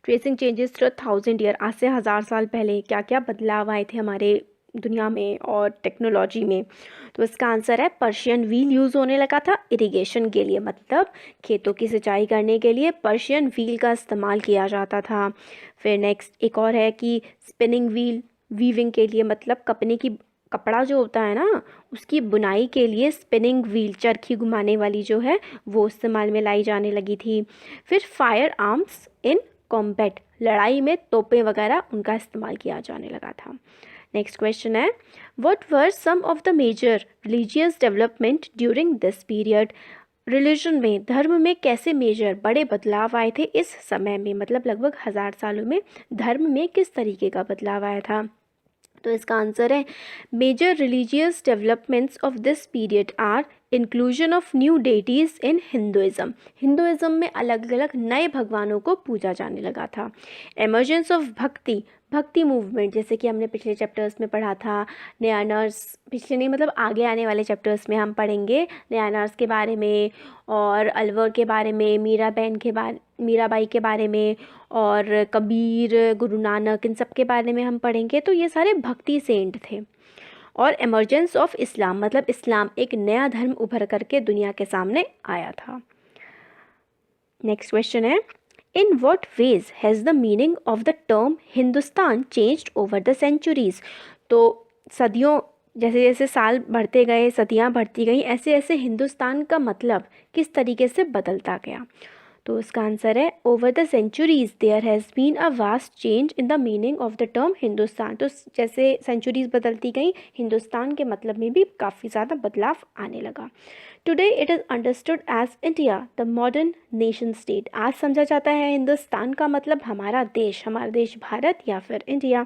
ट्रेसिंग चेंजेस थ्रू 1000 ईयर, आज से 1000 साल पहले क्या क्या बदलाव आए थे हमारे दुनिया में और टेक्नोलॉजी में। तो इसका आंसर है पर्शियन व्हील यूज़ होने लगा था इरिगेशन के लिए, मतलब खेतों की सिंचाई करने के लिए पर्शियन व्हील का इस्तेमाल किया जाता था। फिर नेक्स्ट एक और है कि स्पिनिंग व्हील, वीविंग के लिए, मतलब कपड़ा जो होता है ना उसकी बुनाई के लिए स्पिनिंग व्हील, चरखी घुमाने वाली जो है, वो इस्तेमाल में लाई जाने लगी थी। फिर फायर आर्म्स इन कॉम्बैट, लड़ाई में तोपें वगैरह उनका इस्तेमाल किया जाने लगा था। नेक्स्ट क्वेश्चन है, what were some of the major religious development during this period. Religion में, धर्म में कैसे मेजर बड़े बदलाव आए थे इस समय में, मतलब लगभग 1000 सालों में धर्म में किस तरीके का बदलाव आया था। तो इसका आंसर है, major religious developments of this period are inclusion of new deities in Hinduism. Hinduism में अलग अलग नए भगवानों को पूजा जाने लगा था। एमर्जेंस ऑफ भक्ति मूवमेंट, जैसे कि हमने पिछले चैप्टर्स में पढ़ा था, न्यानर्स, पिछले नहीं मतलब आगे आने वाले चैप्टर्स में हम पढ़ेंगे न्यानर्स के बारे में और अलवर के बारे में, मीराबाई के बारे में और कबीर, गुरु नानक, इन सब के बारे में हम पढ़ेंगे। तो ये सारे भक्ति सेंट थे। और एमर्जेंस ऑफ इस्लाम, मतलब इस्लाम एक नया धर्म उभर करके दुनिया के सामने आया था। नेक्स्ट क्वेश्चन है, in what ways has the meaning of the term Hindustan changed over the centuries. तो सदियों, जैसे जैसे साल बढ़ते गए, सदियाँ बढ़ती गई, ऐसे ऐसे हिंदुस्तान का मतलब किस तरीके से बदलता गया। तो इसका आंसर है, over the centuries there has been a vast change in the meaning of the term Hindustan. तो जैसे सेंचुरीज बदलती गई, हिंदुस्तान के मतलब में भी काफ़ी ज़्यादा बदलाव आने लगा। Today it is understood as India the modern nation state. आज समझा जाता है हिंदुस्तान का मतलब हमारा देश भारत या फिर इंडिया।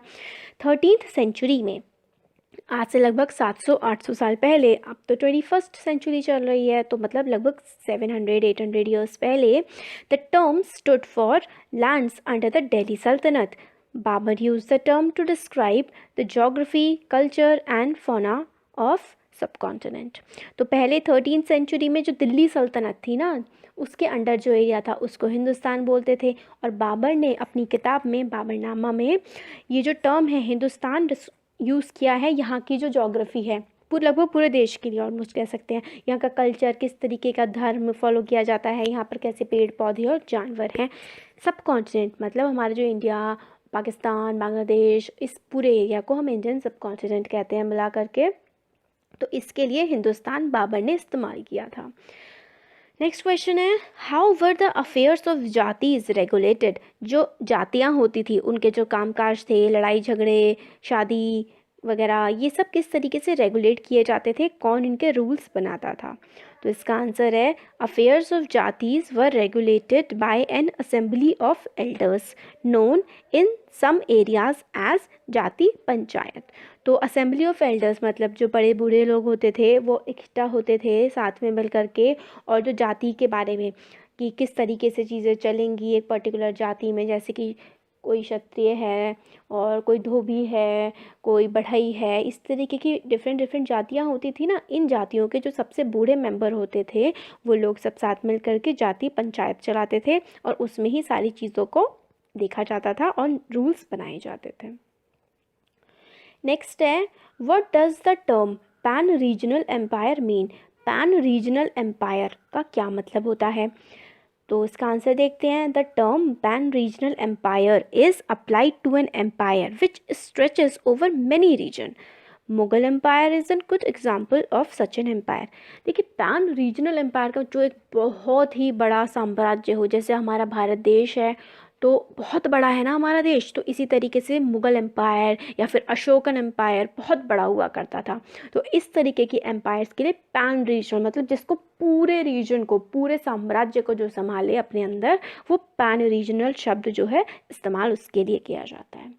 13th सेंचुरी में, आज से लगभग 700-800 साल पहले, अब तो 21st सेंचुरी चल रही है, तो मतलब लगभग 700-800 ईयर्स पहले, the term stood for lands under the Delhi sultanate. Babur use the term to describe the geography, culture and fauna of subcontinent. तो पहले 13th सेंचुरी में जो दिल्ली सल्तनत थी ना, उसके अंडर जो एरिया था उसको हिंदुस्तान बोलते थे। और बाबर ने अपनी किताब में, बाबरनामा में, ये जो टर्म है हिंदुस्तान यूज़ किया है यहाँ की जो ज्योग्राफी है, लगभग पूरे देश के लिए ऑलमोस्ट कह सकते हैं, यहाँ का कल्चर, किस तरीके का धर्म फॉलो किया जाता है, यहाँ पर कैसे पेड़ पौधे और जानवर हैं। सब कॉन्टिनेंट मतलब हमारा जो इंडिया, पाकिस्तान, बांग्लादेश, इस पूरे एरिया को हम इंडियन सब कॉन्टिनेंट कहते हैं मिला करके। तो इसके लिए हिंदुस्तान बाबर ने इस्तेमाल किया था। नेक्स्ट क्वेश्चन है, how were the affairs of जातीज regulated. जो जातियाँ होती थी उनके जो कामकाज थे, लड़ाई झगड़े, शादी वगैरह, ये सब किस तरीके से रेगुलेट किए जाते थे, कौन इनके रूल्स बनाता था। तो इसका आंसर है, affairs of jatis were regulated by an assembly of elders known in some areas as jati panchayat. तो असेंबली ऑफ एल्डर्स मतलब जो बड़े बूढ़े लोग होते थे वो इकट्ठा होते थे साथ में मिल करके, और जो जाति के बारे में कि किस तरीके से चीज़ें चलेंगी एक पर्टिकुलर जाति में, जैसे कि कोई क्षत्रिय है और कोई धोबी है, कोई बढ़ई है, इस तरीके की डिफरेंट डिफरेंट जातियाँ होती थी ना। इन जातियों के जो सबसे बूढ़े मेंबर होते थे वो लोग सब साथ मिल करके जाति पंचायत चलाते थे और उसमें ही सारी चीज़ों को देखा जाता था और रूल्स बनाए जाते थे। नेक्स्ट है, what does the term pan regional empire mean? Pan regional empire का क्या मतलब होता है? तो इसका आंसर देखते हैं। The term pan regional empire is applied to an empire which stretches over many region. Mughal empire is an good example of such an empire. देखिए, पैन रीजनल एम्पायर का जो एक बहुत ही बड़ा साम्राज्य हो, जैसे हमारा भारत देश है तो बहुत बड़ा है ना हमारा देश, तो इसी तरीके से मुगल एम्पायर या फिर अशोकन एम्पायर बहुत बड़ा हुआ करता था। तो इस तरीके की एम्पायर्स के लिए पैन रीजनल मतलब जिसको पूरे रीजन को, पूरे साम्राज्य को जो संभाले अपने अंदर, वो पैन रीजनल शब्द जो है इस्तेमाल उसके लिए किया जाता है।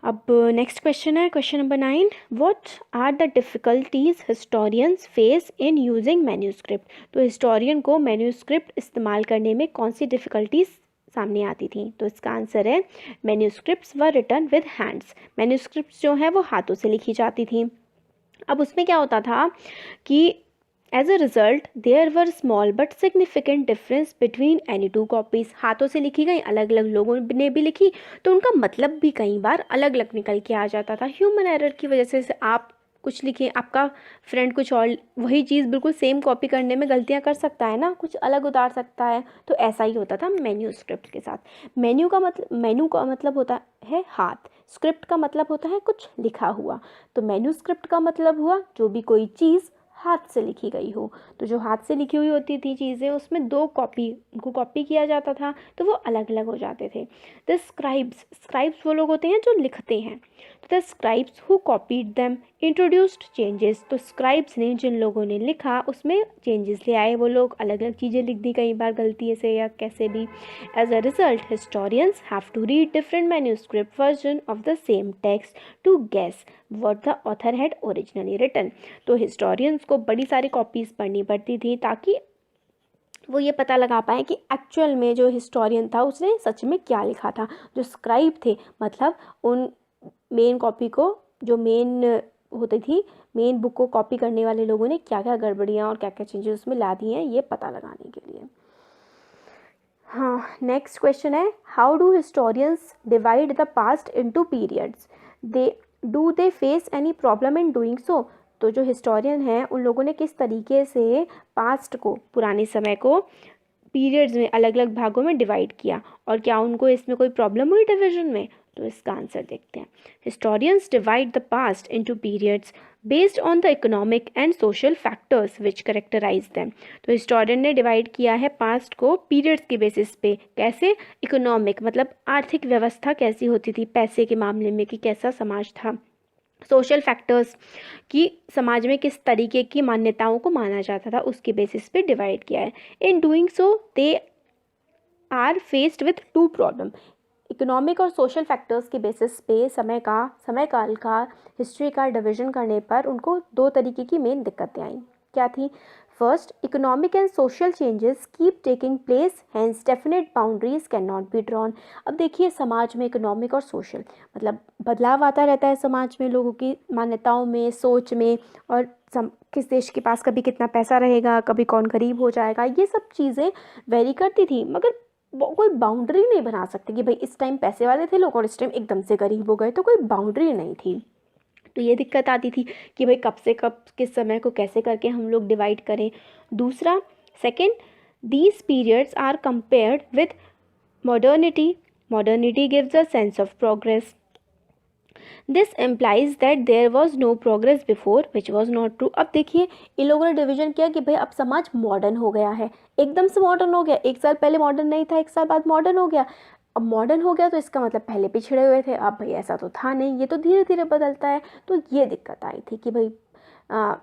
अब नेक्स्ट क्वेश्चन है, question number 9, what are the difficulties historians face in using manuscript? तो हिस्टोरियन को मैन्यूस्क्रिप्ट इस्तेमाल करने में कौन सी डिफ़िकल्टीज सामने आती थी? तो इसका आंसर है, manuscripts were written with hands. Manuscripts जो है वो हाथों से लिखी जाती थी। अब उसमें क्या होता था कि as a result there were small but significant difference between any two copies. हाथों से लिखी गई, अलग अलग लोगों ने भी लिखी तो उनका मतलब भी कई बार अलग अलग निकल के आ जाता था ह्यूमन एरर की वजह से। आप कुछ लिखे, आपका फ्रेंड कुछ और, वही चीज़ बिल्कुल सेम कॉपी करने में गलतियां कर सकता है ना, कुछ अलग उतार सकता है। तो ऐसा ही होता था मैन्यूस्क्रिप्ट के साथ। मेन्यू का मतलब होता है हाथ, स्क्रिप्ट का मतलब होता है कुछ लिखा हुआ। तो मैन्यूस्क्रिप्ट का मतलब हुआ जो भी कोई चीज़ हाथ से लिखी गई हो। तो जो हाथ से लिखी हुई होती थी चीज़ें, उसमें उनको कॉपी किया जाता था तो वो अलग अलग हो जाते थे। द स्क्राइब्स वो लोग होते हैं जो लिखते हैं। तो the scribes who copied them introduced changes. तो स्क्राइब्स ने, जिन लोगों ने लिखा, उसमें चेंजेस ले आए। वो लोग अलग अलग चीज़ें लिख दी कई बार गलती से या कैसे भी। As a result historians have to read different manuscript version of the same text to guess what the author had originally written. तो हिस्टोरियंस को बड़ी सारी कॉपीज़ पढ़नी पड़ती थी ताकि वो ये पता लगा पाए कि एक्चुअल में जो हिस्टोरियन था उसने सच में क्या लिखा था। जो स्क्राइब थे मतलब उन मेन कॉपी को, जो मेन होती थी, मेन बुक को कॉपी करने वाले लोगों ने क्या क्या गड़बड़ियाँ और क्या क्या चेंजेस उसमें ला दी हैं, ये पता लगाने के लिए। हाँ, नेक्स्ट क्वेश्चन है, how do historians divide the past into periods? They face any problem in doing सो? तो जो हिस्टोरियन हैं उन लोगों ने किस तरीके से पास्ट को, पुराने समय को पीरियड्स में, अलग अलग भागों में डिवाइड किया और क्या उनको इसमें कोई प्रॉब्लम हुई डिवीजन में? तो इसका आंसर देखते हैं। Historians divide the past into periods based on the economic and social factors which characterise them. तो हिस्टोरियन ने डिवाइड किया है पास्ट को पीरियड्स के बेसिस पे। कैसे? इकोनॉमिक मतलब आर्थिक व्यवस्था कैसी होती थी पैसे के मामले में, कि कैसा समाज था। सोशल फैक्टर्स कि समाज में किस तरीके की मान्यताओं को माना जाता था, उसके बेसिस पे डिवाइड किया है। In doing so they are faced with two problem. Economic और सोशल फैक्टर्स के बेसिस पे समय काल का, हिस्ट्री का डिवीजन करने पर उनको दो तरीके की मेन दिक्कतें आई। क्या थी? First, economic and social changes keep taking place, hence definite boundaries can not be drawn. अब देखिए, समाज में इकोनॉमिक और सोशल मतलब बदलाव आता रहता है समाज में, लोगों की मान्यताओं में, सोच में, और किस देश के पास कभी कितना पैसा रहेगा, कभी कौन गरीब हो जाएगा, ये सब चीज़ें वेरी करती थी। मगर कोई बाउंड्री नहीं बना सकते कि भाई इस टाइम पैसे वाले थे लोग और इस टाइम एकदम से गरीब हो गए, तो कोई बाउंड्री नहीं थी। तो ये दिक्कत आती थी कि भाई कब से कब किस समय को कैसे करके हम लोग डिवाइड करें। दूसरा, second, these periods are compared with modernity gives a sense of progress. This implies that there was no progress before which was not true. अब देखिए, इन लोगों ने डिवीजन किया कि भाई अब समाज मॉडर्न हो गया है, एकदम से मॉडर्न हो गया, एक साल पहले मॉडर्न नहीं था, एक साल बाद मॉडर्न हो गया। अब मॉडर्न हो गया तो इसका मतलब पहले पिछड़े हुए थे। अब भाई ऐसा तो था नहीं, ये तो धीरे धीरे बदलता है। तो ये दिक्कत आई थी कि भाई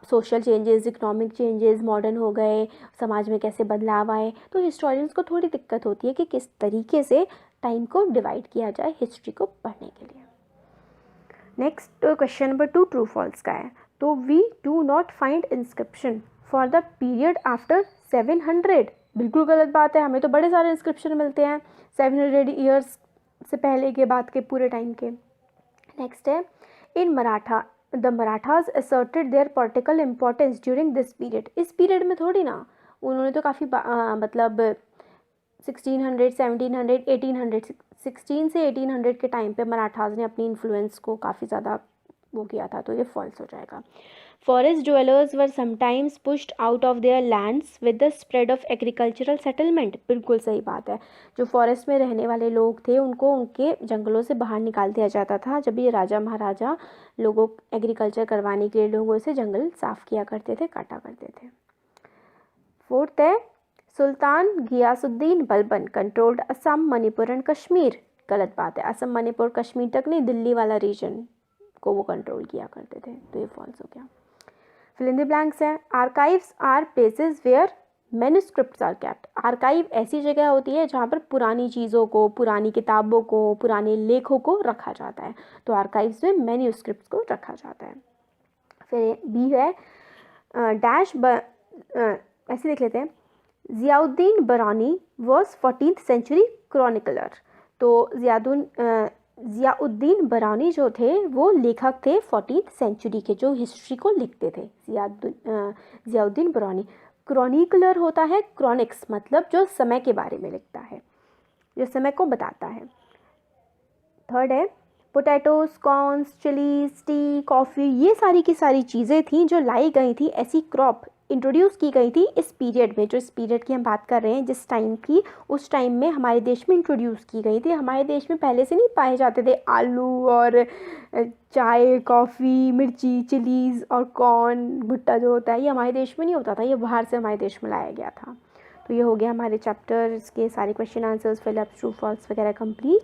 social changes, economic changes, modern हो गए, समाज में कैसे बदलाव आए। तो हिस्टोरियंस को थोड़ी दिक्कत होती है कि किस तरीके से टाइम को डिवाइड किया जाए हिस्ट्री को पढ़ने के लिए। Next question number 2 true false का है। तो we do not find inscription for the period after 700 बिल्कुल गलत बात है, हमें तो बड़े सारे इंस्क्रिप्शन मिलते हैं 700 ईयर्स से पहले के बाद के पूरे टाइम के। नेक्स्ट है in Maratha the Marathas asserted their political importance during this period. इस पीरियड में थोड़ी ना, उन्होंने तो काफ़ी मतलब 1600 1700 1800 16 से 1800 के टाइम पे मराठाज ने अपनी इन्फ्लुएंस को काफ़ी ज़्यादा वो किया था, तो ये फॉल्स हो जाएगा। Forest dwellers were sometimes pushed out of their lands with the spread of agricultural settlement. बिल्कुल सही बात है, जो फॉरेस्ट में रहने वाले लोग थे उनको उनके जंगलों से बाहर निकाल दिया जाता था जब ये राजा महाराजा लोगों एग्रीकल्चर करवाने के लिए लोगों से जंगल साफ किया करते थे, काटा करते थे। फोर्थ है सुल्तान गियासुद्दीन बलबन कंट्रोल्ड असम मणिपुर एंड कश्मीर। गलत बात है, असम मणिपुर कश्मीर तक नहीं, दिल्ली वाला रीजन को वो कंट्रोल किया करते थे, तो ये फॉल्स हो गया। फिल इन द ब्लैंक्स है archives are places where manuscripts are kept. Archive ऐसी जगह होती है जहाँ पर पुरानी चीज़ों को, पुरानी किताबों को, पुराने लेखों को रखा जाता है, तो आर्काइव्स में मैन्युस्क्रिप्ट्स को रखा जाता है। फिर बी है डैश ऐसे देख लेते हैं, ज़ियाउद्दीन बरानी वॉज 14th सेंचुरी क्रॉनिकलर। तो ज़ियाउद्दीन बरानी जो थे वो लेखक थे 14th सेंचुरी के, जो हिस्ट्री को लिखते थे। ज़ियाउद्दीन बरानी। क्रॉनिकलर होता है क्रॉनिक्स, मतलब जो समय के बारे में लिखता है, जो समय को बताता है। थर्ड है potatoes, corns, chillies, T, coffee, ये सारी की सारी चीज़ें थी जो लाई गई थी, ऐसी क्रॉप इंट्रोड्यूस की गई थी इस पीरियड में। जो इस पीरियड की हम बात कर रहे हैं, जिस टाइम की, उस टाइम में हमारे देश में इंट्रोड्यूस की गई थी। हमारे देश में पहले से नहीं पाए जाते थे आलू और चाय, कॉफ़ी, मिर्ची, चिलीज़ और कॉर्न, भुट्टा जो होता है, ये हमारे देश में नहीं होता था, ये बाहर से हमारे देश में लाया गया था। तो ये हो गया हमारे चैप्टर्स के सारे question answers, fill ups, true false वगैरह कंप्लीट।